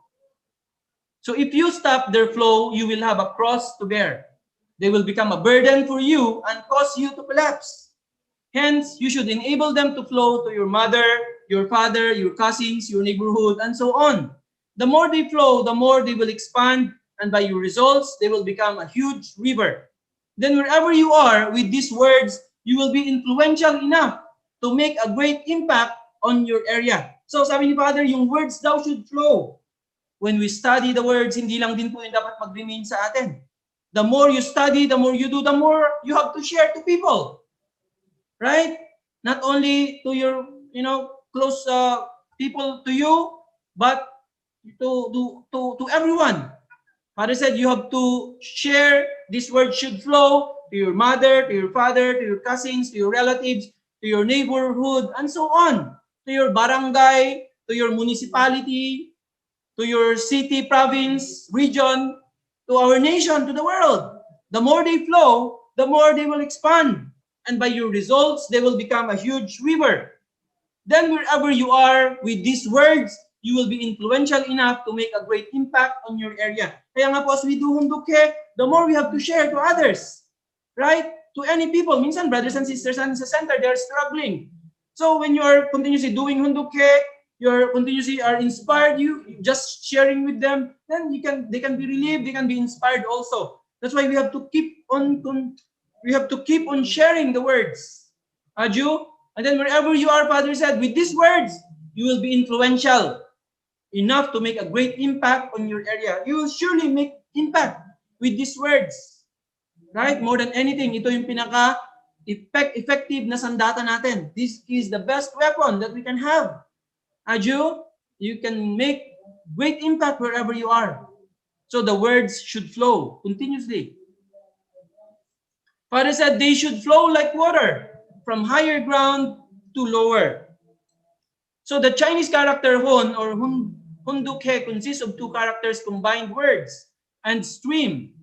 So if you stop their flow, you will have a cross to bear. They will become a burden for you and cause you to collapse. Hence, you should enable them to flow to your mother, your father, your cousins, your neighborhood, and so on. The more they flow, the more they will expand, and by your results, they will become a huge river. Then wherever you are with these words, you will be influential enough to make a great impact on your area. So sabi ni Father, yung words daw should flow. When we study the words, hindi lang din po yung dapat mag-remain sa atin. The more you study, the more you do, the more you have to share to people. Right? Not only to your, close people to you, but to everyone. Father said you have to share. This word should flow to your mother, to your father, to your cousins, to your relatives, to your neighborhood, and so on. To your barangay, to your municipality, to your city, province, region, to our nation, to the world. The more they flow, the more they will expand. And by your results, they will become a huge river. Then wherever you are with these words, you will be influential enough to make a great impact on your area. Kaya nga po, as we do hunduke, the more we have to share to others. Right? To any people. Minsan, brothers and sisters sa center, they're struggling. So when you are continuously doing hunduke, you're continuously are inspired, you just sharing with them, then they can be relieved, they can be inspired also. That's why we have to keep on sharing the words. Aju? And then wherever you are, Father said, with these words, you will be influential enough to make a great impact on your area. You will surely make impact with these words. Right? More than anything, ito yung effective na sandata natin. This is the best weapon that we can have. Aju, you can make great impact wherever you are. So the words should flow continuously. Father said they should flow like water from higher ground to lower. So the Chinese character Hun or Hunduke consists of two characters combined words and stream,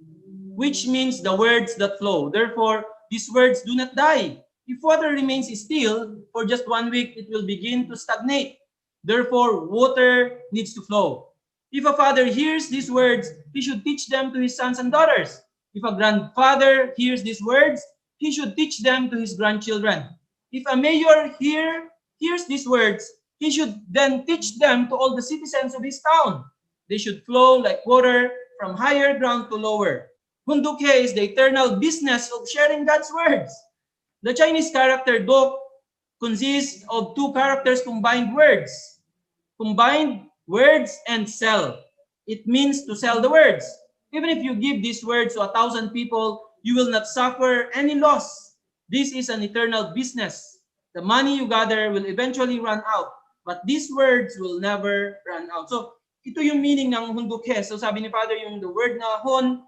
which means the words that flow. Therefore, these words do not die. If water remains still for just 1 week, it will begin to stagnate. Therefore, water needs to flow. If a father hears these words, he should teach them to his sons and daughters. If a grandfather hears these words, he should teach them to his grandchildren. If a mayor hears these words, he should then teach them to all the citizens of his town. They should flow like water from higher ground to lower. Hunduke is the eternal business of sharing God's words. The Chinese character Dok consists of two characters combined words. Combined words and sell. It means to sell the words. Even if you give these words to 1,000 people, you will not suffer any loss. This is an eternal business. The money you gather will eventually run out, but these words will never run out. So, ito yung meaning ng hunduke. So, sabi ni Father, yung the word na hun,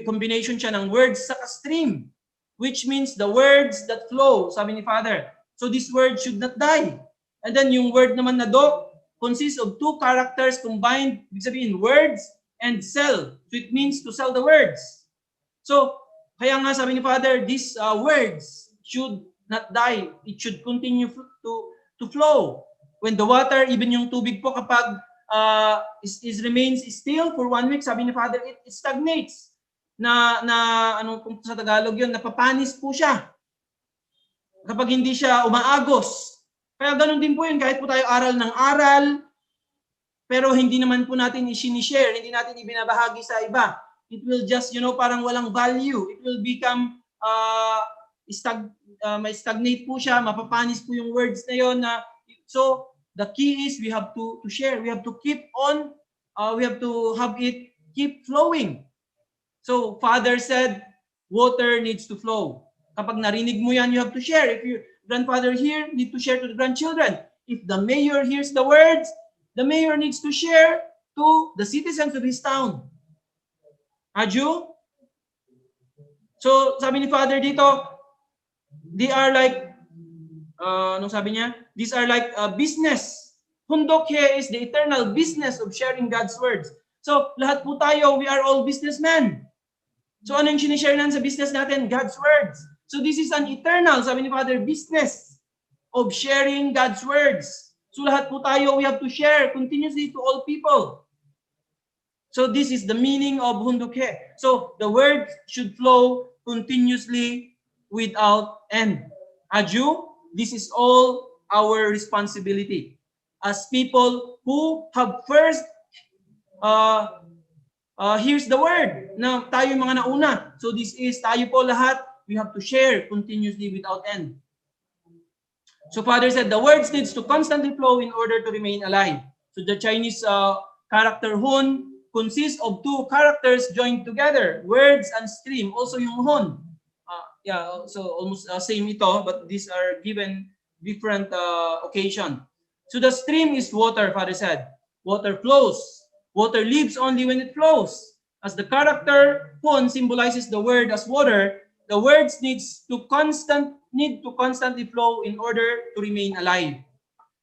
combination siya ng words sa stream, which means the words that flow, sabi ni Father. So, this word should not die. And then yung word naman na dok consists of two characters combined, ibig sabihin words and sell. So it means to sell the words. So, kaya nga sabi ni Father, these words should not die. It should continue to flow. When the water, even yung tubig po kapag remains still for 1 week, sabi ni Father, it stagnates. Ano kung sa Tagalog yun, napapanis po siya. Kapag hindi siya umaagos. Kaya ganun din po yun, kahit po tayo aral ng aral, pero hindi naman po natin i-share, hindi natin ibinabahagi sa iba. It will just, parang walang value. It will become, may stagnate po siya, mapapanis po yung words na yun. So, the key is we have to share. We have to keep on, we have to have it keep flowing. So, Father said, water needs to flow. Kapag narinig mo yan, you have to share. If your grandfather here, need to share to the grandchildren. If the mayor hears the words, the mayor needs to share to the citizens of his town. Aju? So, sabi ni Father dito, they are like, anong sabi niya? These are like a business Hundokhe is the eternal business of sharing God's words. So, lahat po tayo, we are all businessmen. So, ano yung sinishare natin sa business natin? God's words. So, this is an eternal, sabi ni Father, business of sharing God's words. So, lahat po tayo, we have to share continuously to all people. So, this is the meaning of hundokhe. So, the word should flow continuously without end. Aju, this is all our responsibility as people who have first here's the word na tayo mga nauna. So this is tayo po lahat, we have to share continuously without end. So Father said the words needs to constantly flow in order to remain alive. So the Chinese character hun consists of two characters joined together, words and stream. Also yung hun. Yeah, so almost same ito, but these are given different occasion. So the stream is water, Father said. Water flows. Water lives only when it flows. As the character hun symbolizes the word as water, the words need to constantly flow in order to remain alive.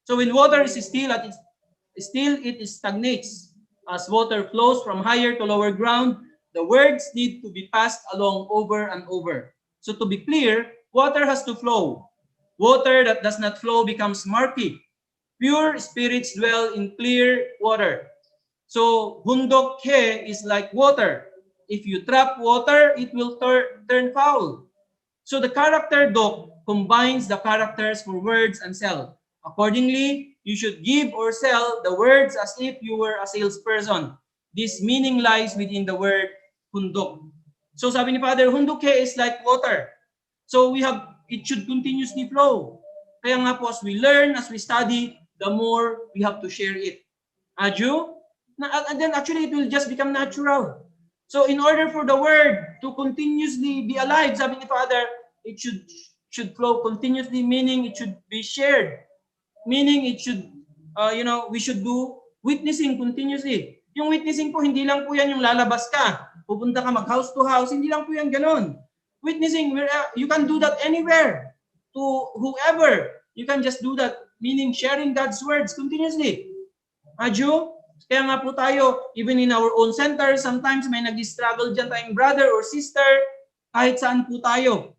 So when water is still it stagnates. As water flows from higher to lower ground, the words need to be passed along over and over. So to be clear, water has to flow. Water that does not flow becomes murky. Pure spirits dwell in clear water. So hundokhe is like water. If you trap water, it will turn foul. So the character dok combines the characters for words and sell. Accordingly, you should give or sell the words as if you were a salesperson. This meaning lies within the word hundok. So sabi ni Father, hundokhe is like water. So it should continuously flow. Kaya nga po as we learn, as we study, the more we have to share it. Aju? And then actually it will just become natural. So in order for the word to continuously be alive, sabi ni Father, it should flow continuously, meaning it should be shared. Meaning it should, we should do witnessing continuously. Yung witnessing po, hindi lang po yan yung lalabas ka. Pupunta ka mag-house to house, hindi lang po yan ganun. Witnessing, you can do that anywhere. To whoever, you can just do that. Meaning sharing God's words continuously. Aju? Kaya nga po tayo, even in our own center, sometimes may nag-struggle dyan tayong brother or sister, kahit saan po tayo.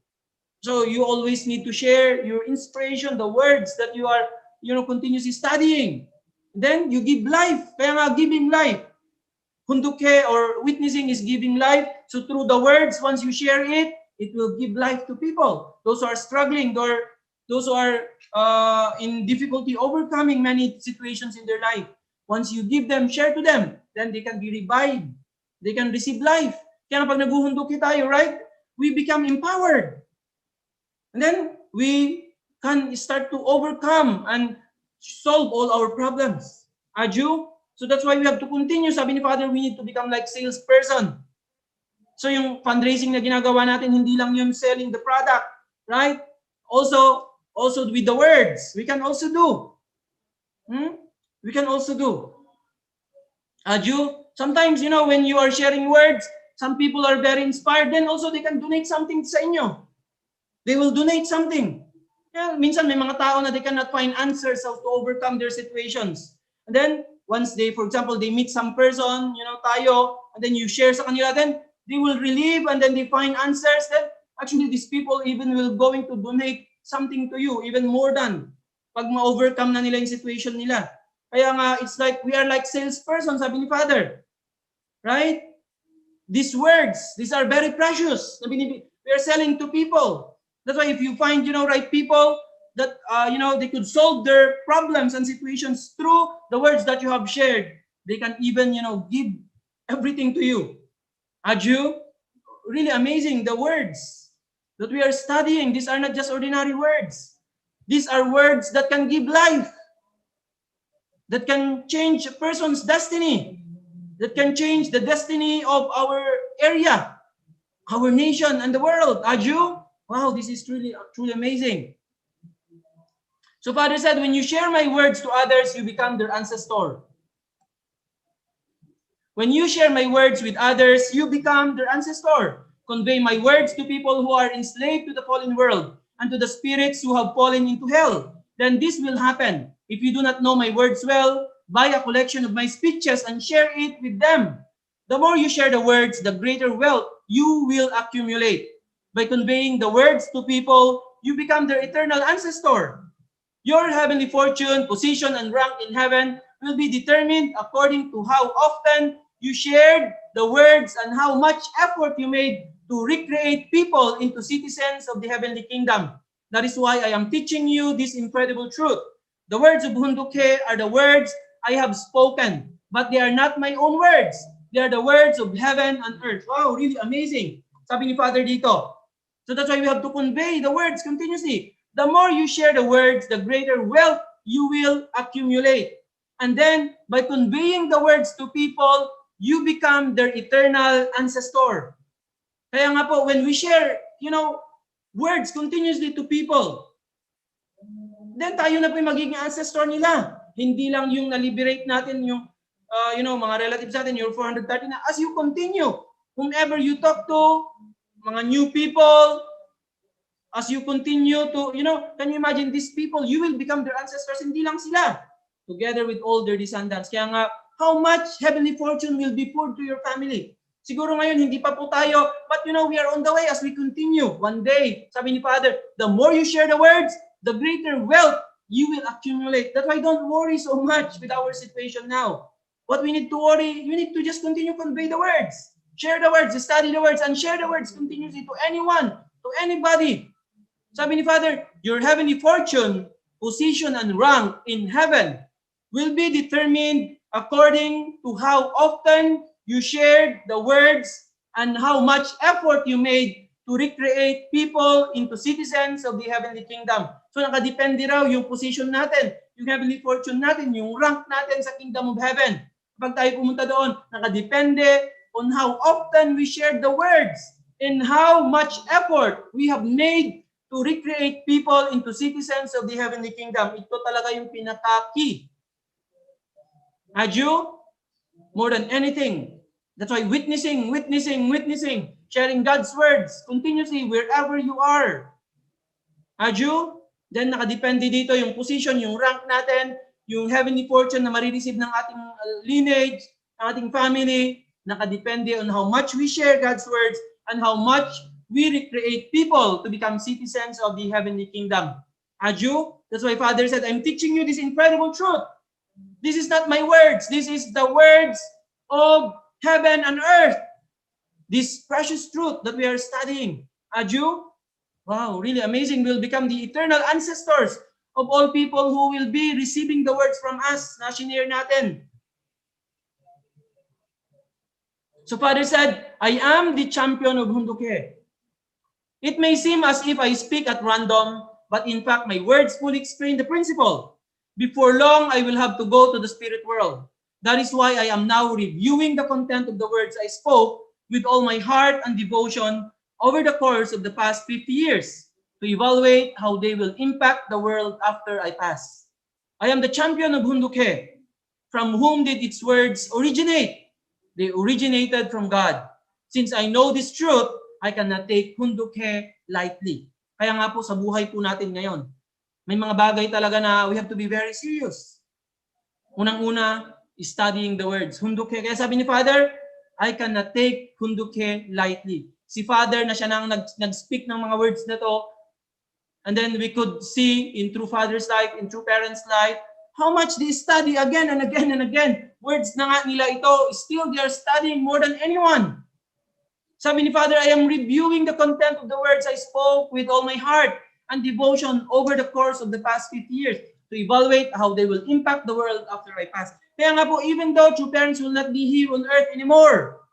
So you always need to share your inspiration, the words that you are continuously studying. Then you give life. Kaya nga giving life. Hundokhe or witnessing is giving life. So through the words, once you share it, it will give life to people. Those who are struggling, or those who are in difficulty overcoming many situations in their life. Once you give them, share to them, then they can be revived. They can receive life. Kaya pag naguhundokhe tayo, right? We become empowered. And then we can start to overcome and solve all our problems. Aju? So that's why we have to continue. Sabi ni Father, we need to become like salesperson. So yung fundraising na ginagawa natin, hindi lang yung selling the product, right? Also with the words, we can also do. We can also do. Aju? Sometimes, when you are sharing words, some people are very inspired, then also they can donate something sa inyo. They will donate something. Yeah, minsan may mga tao na they cannot find answers how to overcome their situations. And then, once they, for example, they meet some person, tayo, and then you share sa kanila, then they will relieve, and then they find answers. Then, actually, these people even will going to donate something to you, even more than pag ma-overcome na nila yung situation nila. Kaya nga, it's like, we are like salesperson, sabi ni Father. Right? These words, these are very precious. We are selling to people. That's why if you find, right people that, they could solve their problems and situations through the words that you have shared, they can even, give everything to you. Aju? Really amazing, the words that we are studying. These are not just ordinary words. These are words that can give life, that can change a person's destiny, that can change the destiny of our area, our nation, and the world. Aju? Wow, this is truly amazing. So Father said, when you share my words to others, you become their ancestor. When you share my words with others, you become their ancestor. Convey my words to people who are enslaved to the fallen world and to the spirits who have fallen into hell. then this will happen. If you do not know my words well, buy a collection of my speeches and share it with them. The more you share the words, the greater wealth you will accumulate. By conveying the words to people, you become their eternal ancestor. Your heavenly fortune, position, and rank in heaven will be determined according to how often you shared the words and how much effort you made to recreate people into citizens of the heavenly kingdom. That is why I am teaching you this incredible truth. The words of Hunduke are the words I have spoken, but they are not my own words. They are the words of heaven and earth. Wow, really amazing. Sabi ni Father dito. So that's why we have to convey the words continuously. The more you share the words, the greater wealth you will accumulate. And then, by conveying the words to people, you become their eternal ancestor. Kaya nga po, when we share, words continuously to people, then tayo na po yung magiging ancestor nila. Hindi lang yung na-liberate natin yung, mga relatives natin, your 430 na. As you continue, whomever you talk to, mga new people, as you continue to, can you imagine these people, you will become their ancestors, hindi lang sila, together with all their descendants. Kaya nga, how much heavenly fortune will be poured to your family? Siguro ngayon, hindi pa po tayo, but we are on the way as we continue. One day, sabi ni Father, the more you share the words, the greater wealth you will accumulate. That's why don't worry so much with our situation now. What we need to worry, you need to just continue to convey the words. Share the words, study the words, and share the words continuously to anyone, to anybody. Sabi ni Father, your heavenly fortune, position, and rank in heaven will be determined according to how often you shared the words and how much effort you made to recreate people into citizens of the heavenly kingdom. So nakadepende raw yung position natin, yung heavenly fortune natin, yung rank natin sa kingdom of heaven. Kapag tayo pumunta doon, nakadepende on how often we shared the words and how much effort we have made to recreate people into citizens of the heavenly kingdom. Ito talaga yung pinaka-key. Adju, more than anything. That's why witnessing, sharing God's words continuously wherever you are. Adju, then nakadepende dito yung position, yung rank natin, yung heavenly fortune na marireceive ng ating lineage, ng ating family, nakadepende on how much we share God's words and how much we recreate people to become citizens of the heavenly kingdom. Adju, that's why Father said, I'm teaching you this incredible truth. This is not my words. This is the words of heaven and earth. This precious truth that we are studying. Adju, wow, really amazing. We'll become the eternal ancestors of all people who will be receiving the words from us na shinare natin. So Father said, I am the champion of Hunduke. It may seem as if I speak at random, but in fact, my words fully explain the principle. Before long, I will have to go to the spirit world. That is why I am now reviewing the content of the words I spoke with all my heart and devotion over the course of the past 50 years to evaluate how they will impact the world after I pass. I am the champion of Hunduke. From whom did its words originate? They originated from God. Since I know this truth, I cannot take Hunduke lightly. Kaya nga po sa buhay po natin ngayon, may mga bagay talaga na we have to be very serious. Unang-una, studying the words. Hunduke. Kaya sabi ni Father, I cannot take Hunduke lightly. Si Father na siya nang nag-speak ng mga words na to, and then we could see in true Father's life, in true parents' life, how much they study again and again and again. Words na nga nila ito, still they are studying more than anyone. Sabi ni Father, I am reviewing the content of the words I spoke with all my heart and devotion over the course of the past 50 years to evaluate how they will impact the world after I pass. Kaya nga po, even though true parents will not be here on earth anymore,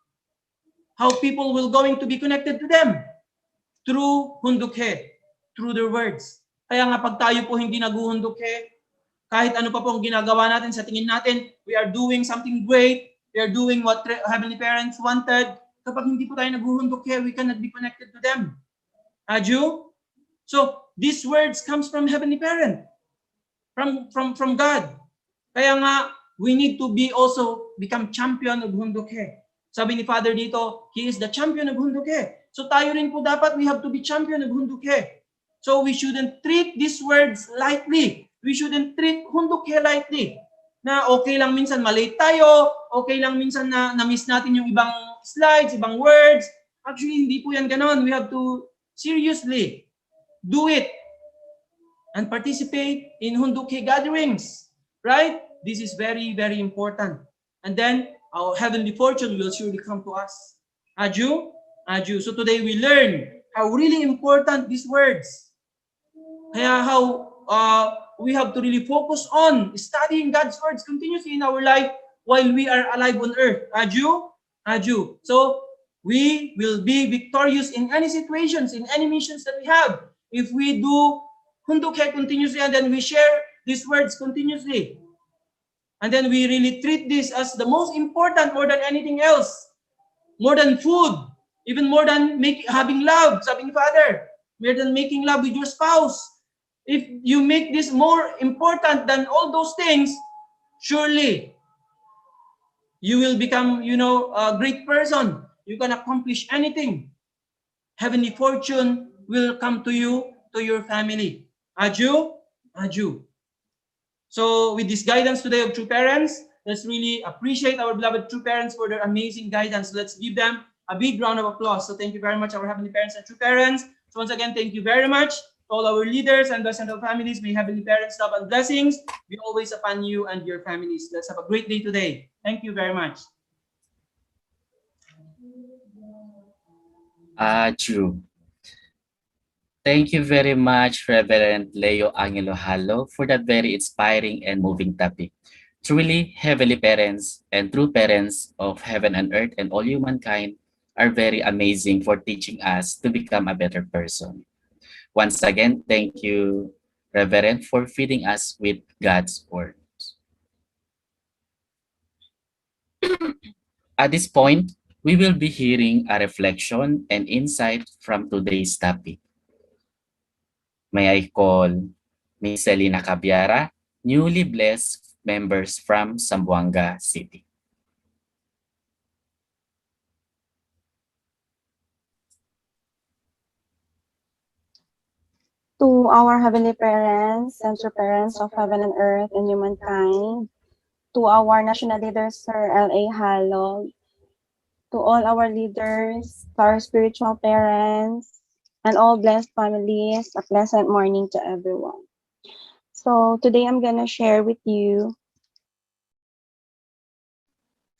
how people will going to be connected to them? Through Hunduke, through their words. Kaya nga pag tayo po hindi nag-Hunduke, kahit ano pa po ang ginagawa natin sa tingin natin, we are doing something great, we are doing what heavenly parents wanted. Kapag hindi po tayo nag-Hunduke, we cannot be connected to them. Adju? So, these words comes from heavenly parent, from God. Kaya nga, we need to be also become champion of Hunduke. Sabi ni Father dito, He is the champion of Hunduke. So tayo rin po dapat, we have to be champion of Hunduke. So we shouldn't treat these words lightly. we shouldn't treat Hundukhe lightly. Na okay lang minsan malate tayo, okay lang minsan na na-miss natin yung ibang slides, ibang words. Actually, hindi po yan ganon. We have to seriously do it and participate in Hundukhe gatherings, right? This is very, very important. And then our heavenly fortune will surely come to us. Aju, aju. So today we learn how really important these words. Kaya how we have to really focus on studying God's words continuously in our life while we are alive on earth. Aju, aju. So we will be victorious in any situations, in any missions that we have. If we do Hundukhe continuously and then we share these words continuously. And then we really treat this as the most important more than anything else. More than food. Even more than having love, sabi ni Father. More than making love with your spouse. If you make this more important than all those things, surely you will become, a great person. You can accomplish anything. Heavenly fortune will come to you, to your family. Aju, aju. So with this guidance today of true parents, let's really appreciate our beloved true parents for their amazing guidance. Let's give them a big round of applause. So thank you very much, our heavenly parents and true parents. So once again, thank you very much to all our leaders and blessed families. May heavenly parents' love and blessings be always upon you and your families. Let's have a great day today. Thank you very much. True. Thank you very much, Reverend Leo Angelo Halo, for that very inspiring and moving topic. Truly, heavenly parents and true parents of heaven and earth and all humankind are very amazing for teaching us to become a better person. Once again, thank you, Reverend, for feeding us with God's word. At this point, we will be hearing a reflection and insight from today's topic. May I call Miss Selena Cabiara, newly blessed members from Zamboanga City. To our heavenly parents and true parents of heaven and earth and humankind, to our national leader, Sir L.A. Halog, to all our leaders, to our spiritual parents, and all blessed families, a pleasant morning to everyone. So today I'm gonna share with you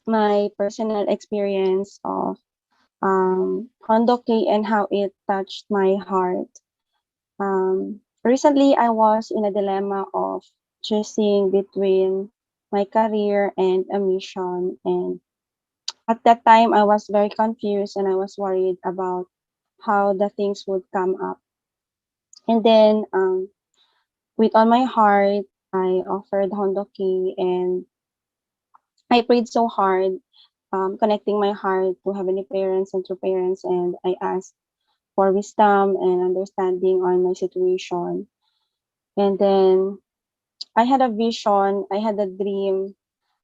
my personal experience of Hondoke and how it touched my heart. Recently, I was in a dilemma of choosing between my career and a mission. And at that time, I was very confused and I was worried about how the things would come up. And then, with all my heart, I offered Hondoki and I prayed so hard, connecting my heart to heavenly parents and true parents. And I asked for wisdom and understanding on my situation. And then I had a vision, I had a dream.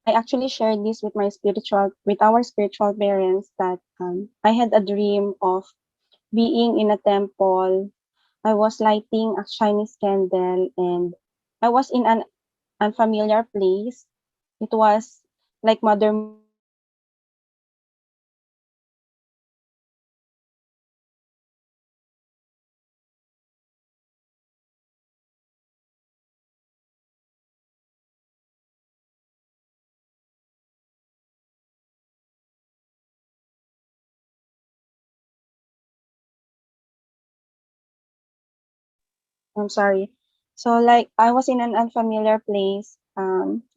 I actually shared this with our spiritual parents that I had a dream of being in a temple. I was lighting a Chinese candle and I was in an unfamiliar place. It was like Mother Moon's message in a beautiful scenery. And I'm sorry. So like I was in an unfamiliar place,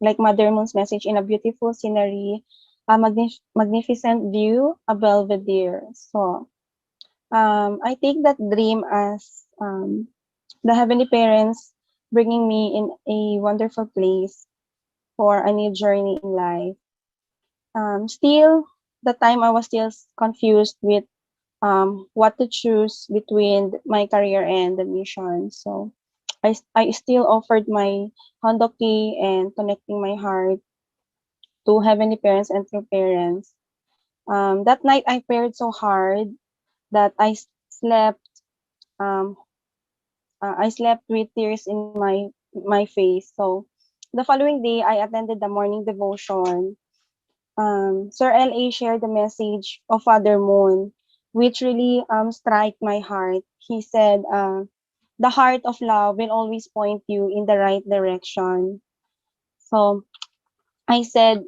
like Mother Moon's message in a beautiful scenery, a magnificent view, a belvedere. So I take that dream as the heavenly parents bringing me in a wonderful place for a new journey in life. Still, the time I was still confused with what to choose between my career and the mission. So I still offered my Hondoki and connecting my heart to heavenly parents and true parents. That night I prayed so hard that slept um, I slept with tears in my my face. So the following day, I attended the morning devotion. Sir L.A. shared the message of Father Moon, which really struck my heart. He said, the heart of love will always point you in the right direction. So I said,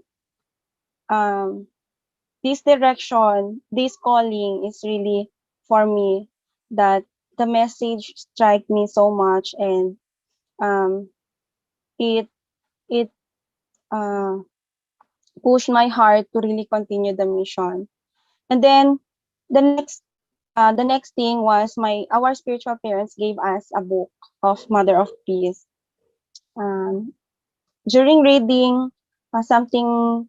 um, this direction, this calling is really for me, that the message struck me so much, and um, it it uh, pushed my heart to really continue the mission. And then the next the next thing was my our spiritual parents gave us a book of Mother of Peace. Um, During reading, something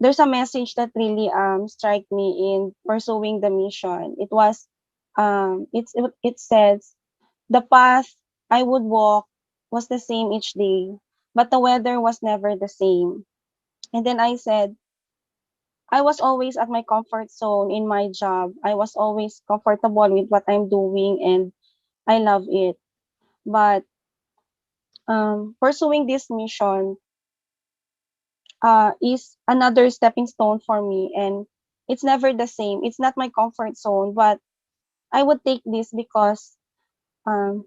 there's a message that really struck me in pursuing the mission. It was it says, the path I would walk was the same each day, but the weather was never the same. And then I said, I was always at my comfort zone in my job. I was always comfortable with what I'm doing, and I love it. But pursuing this mission is another stepping stone for me, and it's never the same. It's not my comfort zone, but I would take this because um,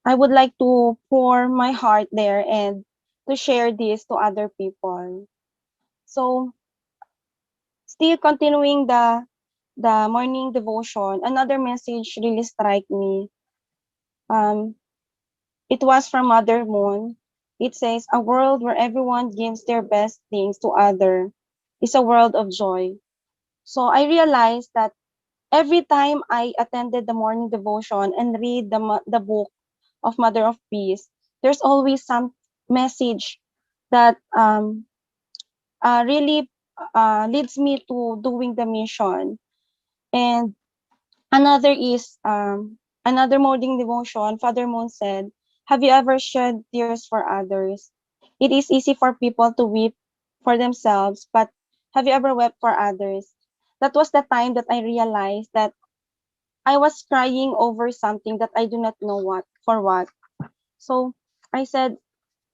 I would like to pour my heart there and to share this to other people. So still continuing the morning devotion, another message really struck me. Um, it was from Mother Moon. It says, a world where everyone gives their best things to other is a world of joy. So I realized that every time I attended the morning devotion and read the book of Mother of Peace, there's always some message that really leads me to doing the mission. And another is another morning devotion. Father Moon said, "Have you ever shed tears for others? It is easy for people to weep for themselves, but have you ever wept for others?" That was the time that I realized that I was crying over something that I do not know what for what. So I said,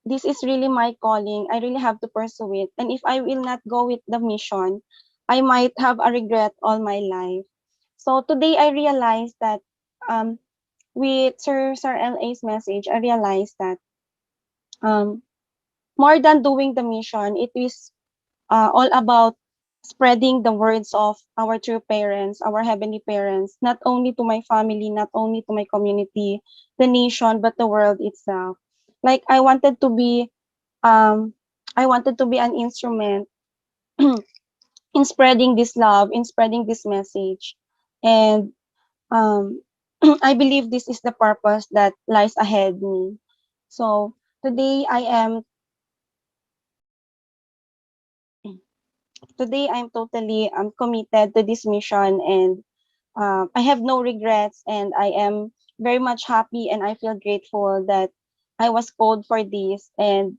this is really my calling. I really have to pursue it. And if I will not go with the mission, I might have a regret all my life. So today I realized that um, with Sir LA's message, I realized that um, more than doing the mission, it is all about spreading the words of our true parents, our heavenly parents, not only to my family, not only to my community, the nation, but the world itself. Like um, I wanted to be an instrument in spreading this love, in spreading this message. And um, I believe this is the purpose that lies ahead me. So today I'm totally committed to this mission, and I have no regrets, and I am very much happy, and I feel grateful that I was called for this, and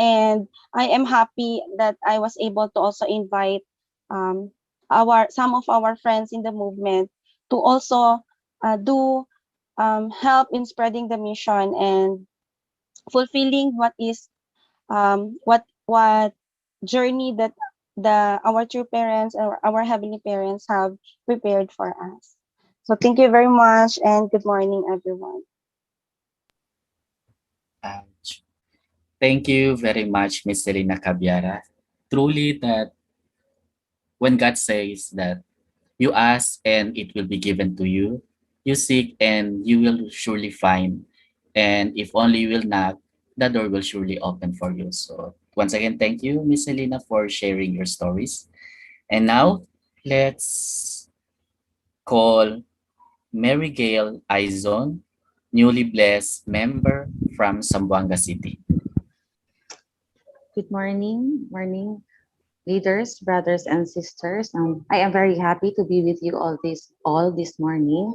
I am happy that I was able to also invite um, our some of our friends in the movement to also do help in spreading the mission and fulfilling what journey that the our true parents or our heavenly parents have prepared for us. So thank you very much, and good morning, everyone. Ouch. Thank you very much, Miss Selena Cabiara. Truly that when God says that you ask and it will be given to you, you seek and you will surely find. And if only you will knock, the door will surely open for you. So once again, thank you, Miss Selena, for sharing your stories. And now let's call Mary Gail Aizon, newly blessed member from Zamboanga City. Good morning, leaders, brothers, and sisters. I am very happy to be with you all this morning.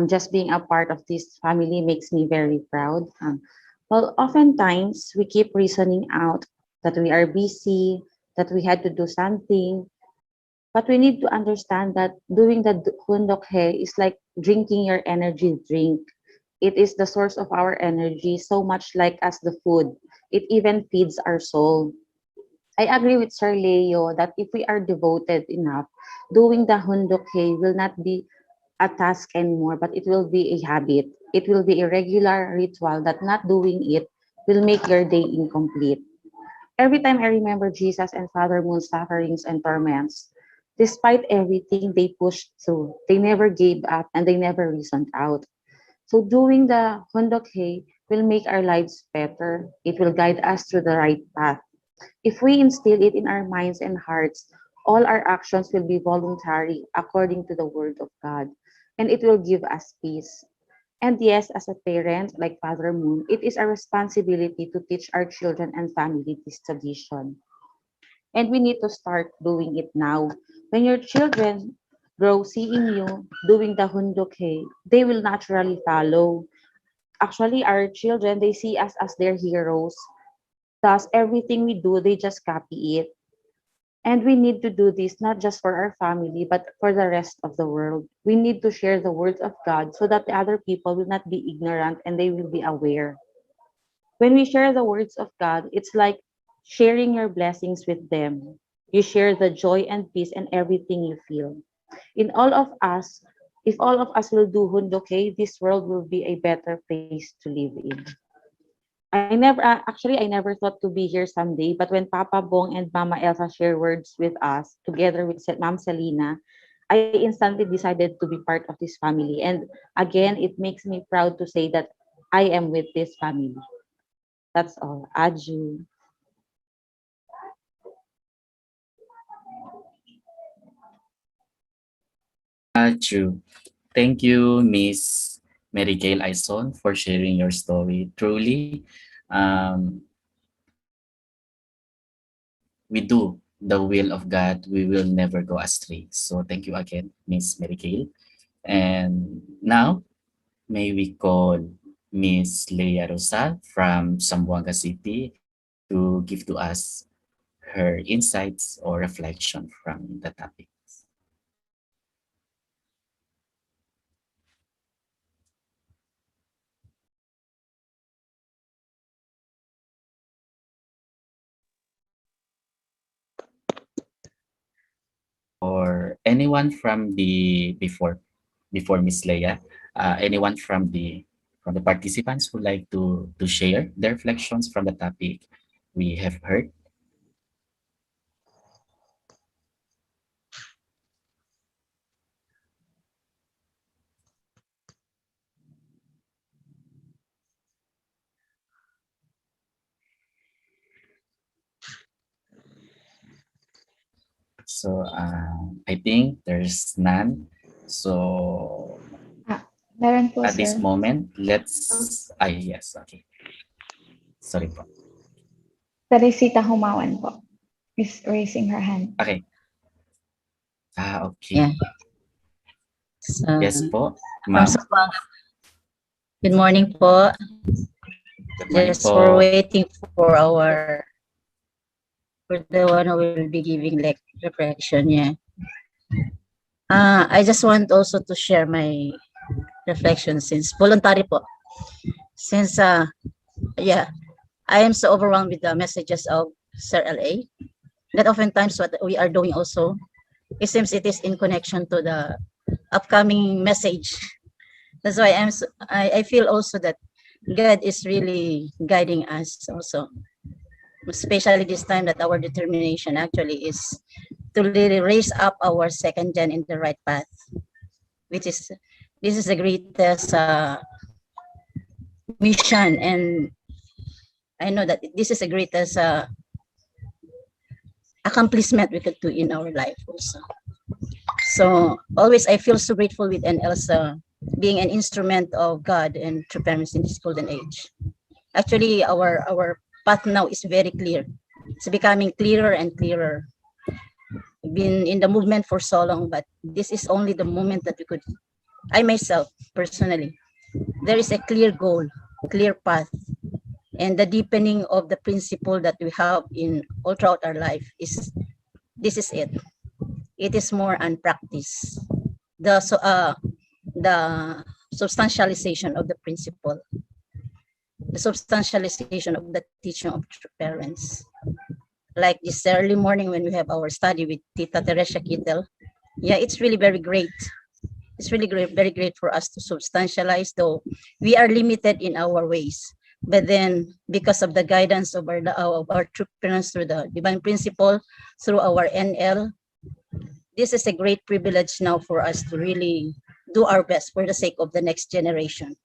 Just being a part of this family makes me very proud. Well, oftentimes we keep reasoning out that we are busy, that we had to do something, but we need to understand that doing the hundokhe is like drinking your energy drink. It is the source of our energy, so much like as the food. It even feeds our soul. I agree with Sir Leo that if we are devoted enough, doing the Hundoke will not be a task anymore, but it will be a habit. It will be a regular ritual that not doing it will make your day incomplete. Every time I remember Jesus and Father Moon's sufferings and torments, despite everything they pushed through, they never gave up and they never reasoned out. So doing the Hundok will make our lives better. It will guide us through the right path. If we instill it in our minds and hearts, all our actions will be voluntary according to the word of God, and it will give us peace. And yes, as a parent, like Father Moon, it is our responsibility to teach our children and family this tradition. And we need to start doing it now. When your children grow seeing you doing the Hundoke, they will naturally follow. Actually, our children, they see us as their heroes. Thus, everything we do, they just copy it. And we need to do this not just for our family, but for the rest of the world. We need to share the words of God so that the other people will not be ignorant and they will be aware. When we share the words of God, it's like sharing your blessings with them. You share the joy and peace and everything you feel. In all of us, if all of us will do Hundoke, this world will be a better place to live in. I never thought to be here someday, but when Papa Bong and Mama Elsa share words with us, together with Ma'am Selena, I instantly decided to be part of this family. And again, it makes me proud to say that I am with this family. That's all. Aju. True. Thank you, Miss Mary Gail Ison, for sharing your story. Truly, um, we do the will of God, we will never go astray. So thank you again, Miss Mary Gail. And now, may we call Miss Leia Rosal from Zamboanga City to give to us her insights or reflection from the topic. Or anyone from the before Miss Leia, anyone from the participants who like to share their reflections from the topic we have heard. So I think there's none. So Meron po, at this sir. moment, let's yes, okay. Sorry po. Teresita Humawan po is raising her hand. Okay. Okay. Yeah. So, Yes po, from ma'am. Zamboanga. Good morning po. Good morning Just for po. waiting for the one who will be giving like reflection. Yeah. I just want also to share my reflection since voluntary po. Since yeah, I am so overwhelmed with the messages of Sir LA that oftentimes what we are doing also, it seems it is in connection to the upcoming message. That's why I feel also that God is really guiding us also, especially this time that our determination actually is to really raise up our second gen in the right path, which is this is the greatest mission, and I know that this is the greatest accomplishment we could do in our life also. So always I feel so grateful with Elsa being an instrument of God and true parents in this golden age. Actually, our path now is very clear. It's becoming clearer and clearer. We've been in the movement for so long, but this is only the moment that we could, I myself personally, there is a clear goal, clear path, and the deepening of the principle that we have in all throughout our life is, this is it. It is more on practice. The substantialization of the principle, the substantialization of the teaching of parents. Like this early morning when we have our study with Tita Teresa Kittel, yeah, it's really very great. It's really great, very great for us to substantialize, though we are limited in our ways. But then, because of the guidance of our true parents through the divine principle, through our NL, this is a great privilege now for us to really do our best for the sake of the next generation.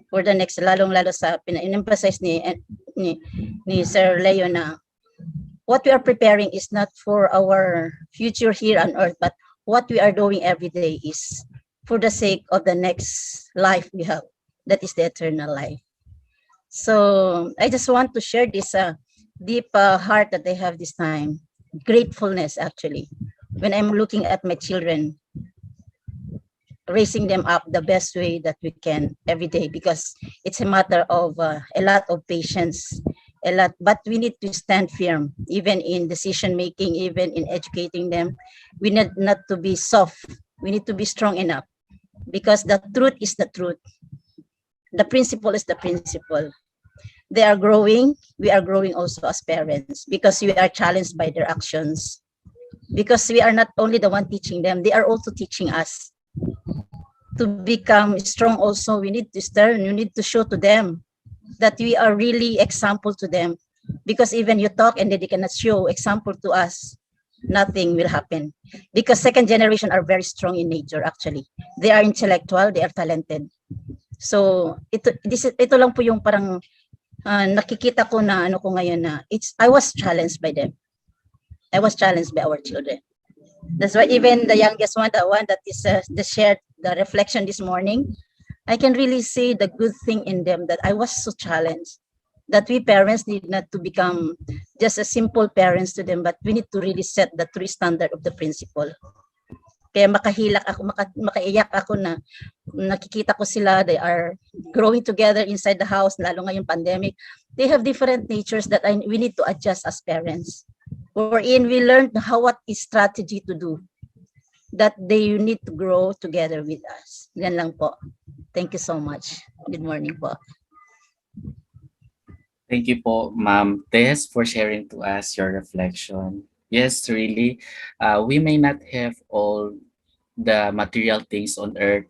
For the next, lalong-lalo sa pina-emphasize ni Sir Leo na what we are preparing is not for our future here on earth, but what we are doing every day is for the sake of the next life we have, that is the eternal life. So I just want to share this deep heart that I have this time, gratefulness actually, when I'm looking at my children, raising them up the best way that we can every day, because it's a matter of a lot of patience, but we need to stand firm, even in decision making, even in educating them. We need not to be soft. We need to be strong enough, because the truth is the truth. The principle is the principle. They are growing. We are growing also as parents, because we are challenged by their actions. Because we are not only the one teaching them, they are also teaching us. To become strong also, we need to start, we need to show to them that we are really example to them, because even you talk and they cannot show example to us, nothing will happen. Because second generation are very strong in nature actually. They are intellectual, they are talented. So ito lang po yung parang nakikita ko na ano ko ngayon na I was challenged by them. I was challenged by our children. That's why even the youngest one, the one that is the shared the reflection this morning, I can really see the good thing in them, that I was so challenged, that we parents need not to become just a simple parents to them, but we need to really set the true standard of the principle. Kaya makahilak ako, makaiyak ako na nakikita ko sila, they are growing together inside the house, lalo ngayong pandemic. They have different natures that we need to adjust as parents. Wherein we learned what is strategy to do, that they need to grow together with us. Yan lang po. Thank you so much. Good morning po. Thank you po, Ma'am Tess, for sharing to us your reflection. Yes, really, we may not have all the material things on earth,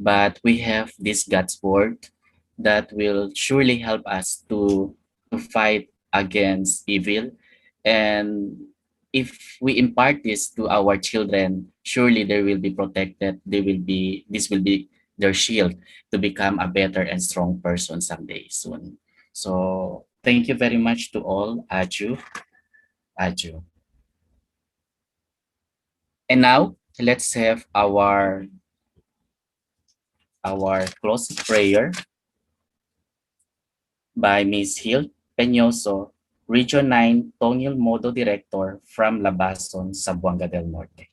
but we have this God's word that will surely help us to fight against evil. And if we impart this to our children, surely they will be protected. This will be their shield to become a better and strong person someday soon. So thank you very much to all. Aju. And now let's have our closing prayer by Ms. Hill Peñoso, Region 9 Tongil Modo Director from Labason, Zamboanga del Norte.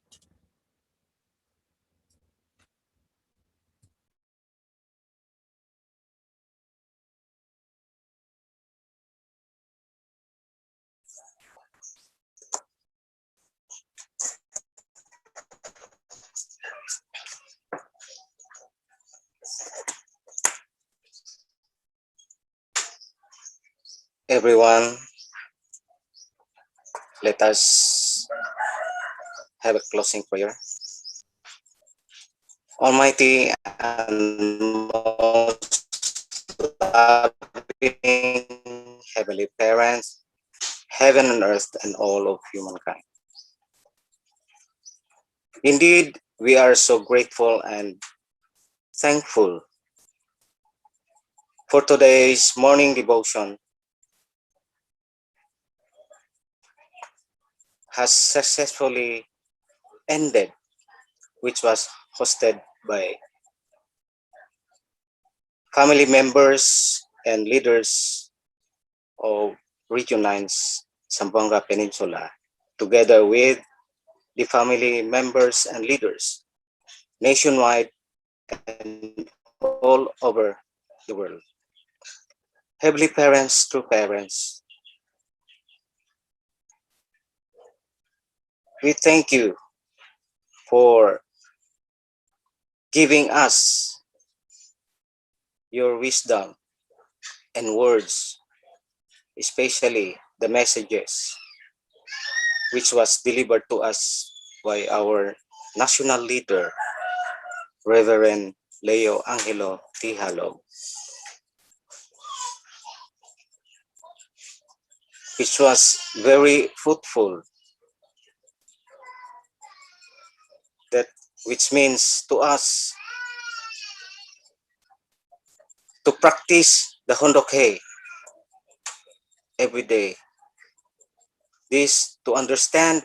Everyone, let us have a closing prayer. Almighty and most loving Heavenly Parents, heaven and earth and all of humankind. Indeed, we are so grateful and thankful for today's morning devotion has successfully ended, which was hosted by family members and leaders of Region 9's Zamboanga Peninsula, together with the family members and leaders nationwide and all over the world. Heavenly Parents, true parents, we thank you for giving us your wisdom and words, especially the messages which was delivered to us by our national leader, Reverend Leo Angelo Tijalog, which was very fruitful, that which means to us to practice the Hondoke every day. This to understand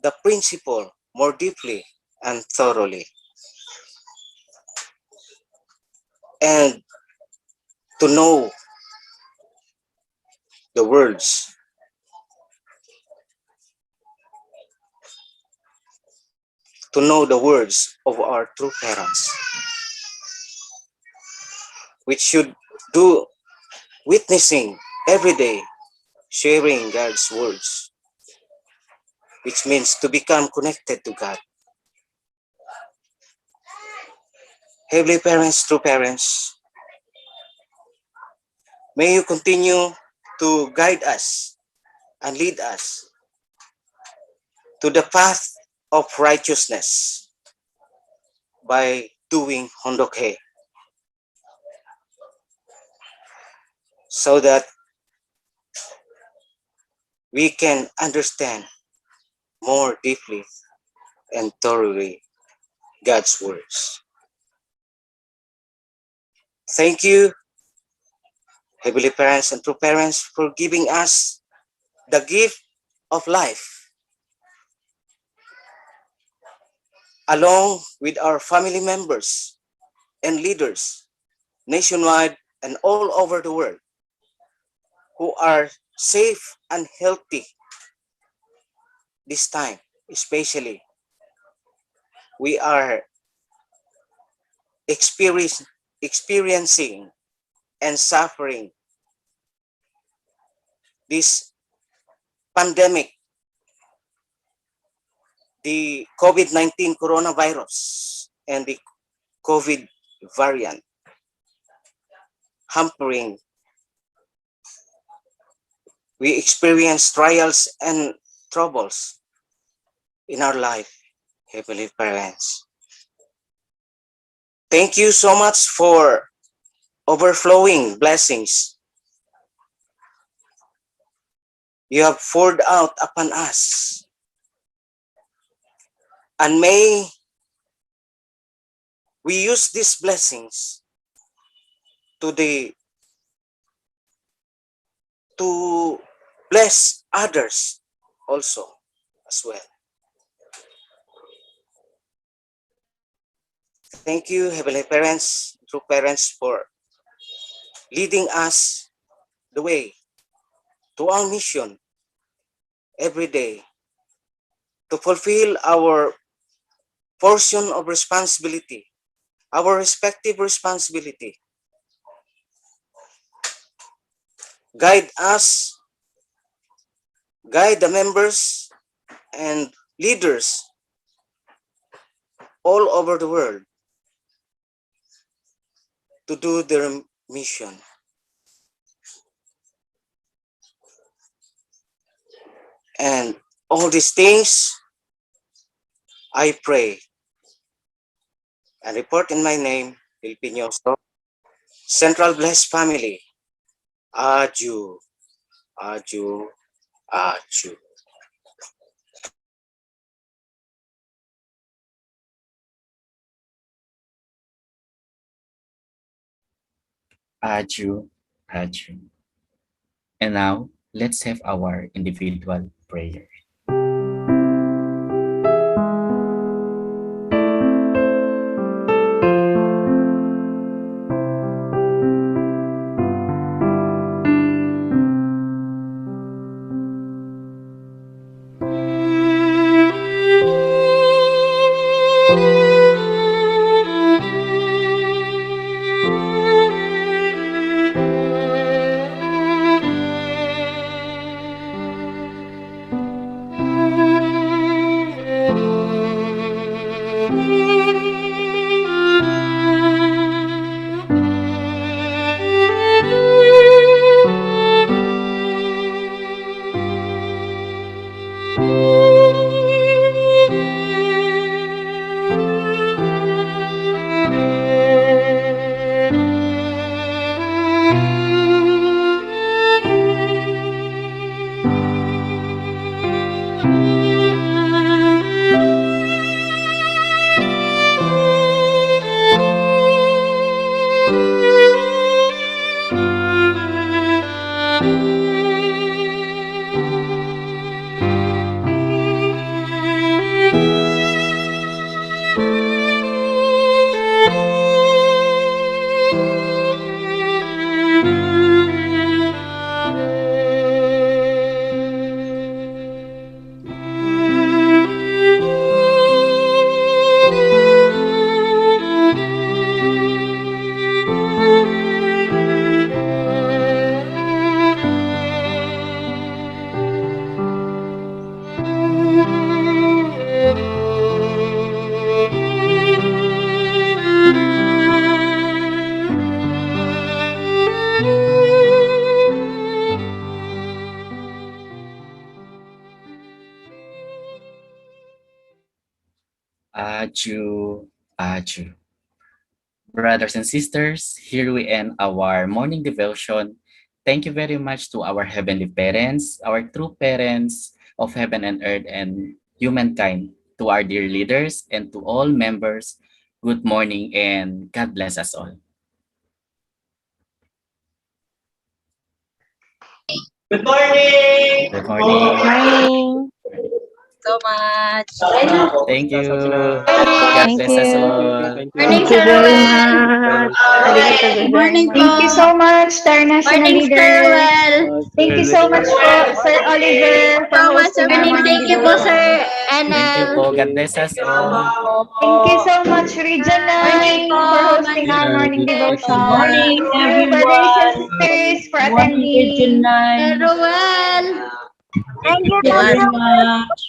the principle more deeply and thoroughly, and to know the words, to know the words of our true parents, which should do witnessing every day, sharing God's words, which means to become connected to God. Heavenly parents, true parents, may you continue to guide us and lead us to the path of righteousness by doing Hondoke, so that we can understand more deeply and thoroughly God's words. Thank you, Heavenly Parents and True Parents, for giving us the gift of life, along with our family members and leaders nationwide and all over the world, who are safe and healthy this time. Especially, we are experiencing and suffering this pandemic, the COVID-19 coronavirus and the COVID variant, hampering. We experience trials and troubles in our life, Heavenly Parents. Thank you so much for overflowing blessings you have poured out upon us. And may we use these blessings to bless others also as well. Thank you, Heavenly Parents, true parents, for leading us the way to our mission every day, to fulfill our portion of responsibility, our respective responsibility. Guide us, guide the members and leaders all over the world to do their mission. And all these things I pray and report in my name, Pilipinoso, Central Blessed Family. Aju, aju, aju. Aju, Aju. And now, let's have our individual prayer. Aju, Aju. Brothers and sisters, here we end our morning devotion. Thank you very much to our heavenly parents, our true parents of heaven and earth and humankind, to our dear leaders, and to all members. Good morning and God bless us all. Good morning! Good morning. Morning. So much. Thank you. God Thank bless us you. all. Morning, Thank you Sir very Ruel. much. Good morning po. Thank you so much, Star National Morning, Sir Leader. Ruel. Thank you so much po, Sir Oliver, for So much, hosting our morning. morning Thank you po, Sir devotion. Thank you NL. po. God bless us all. Thank you so much, Region Morning 9, po, for hosting our morning devotion. Morning, Thank you, brothers and everyone. sisters, for Morning, Region attending. Sir 9. Ruel. Thank you very much.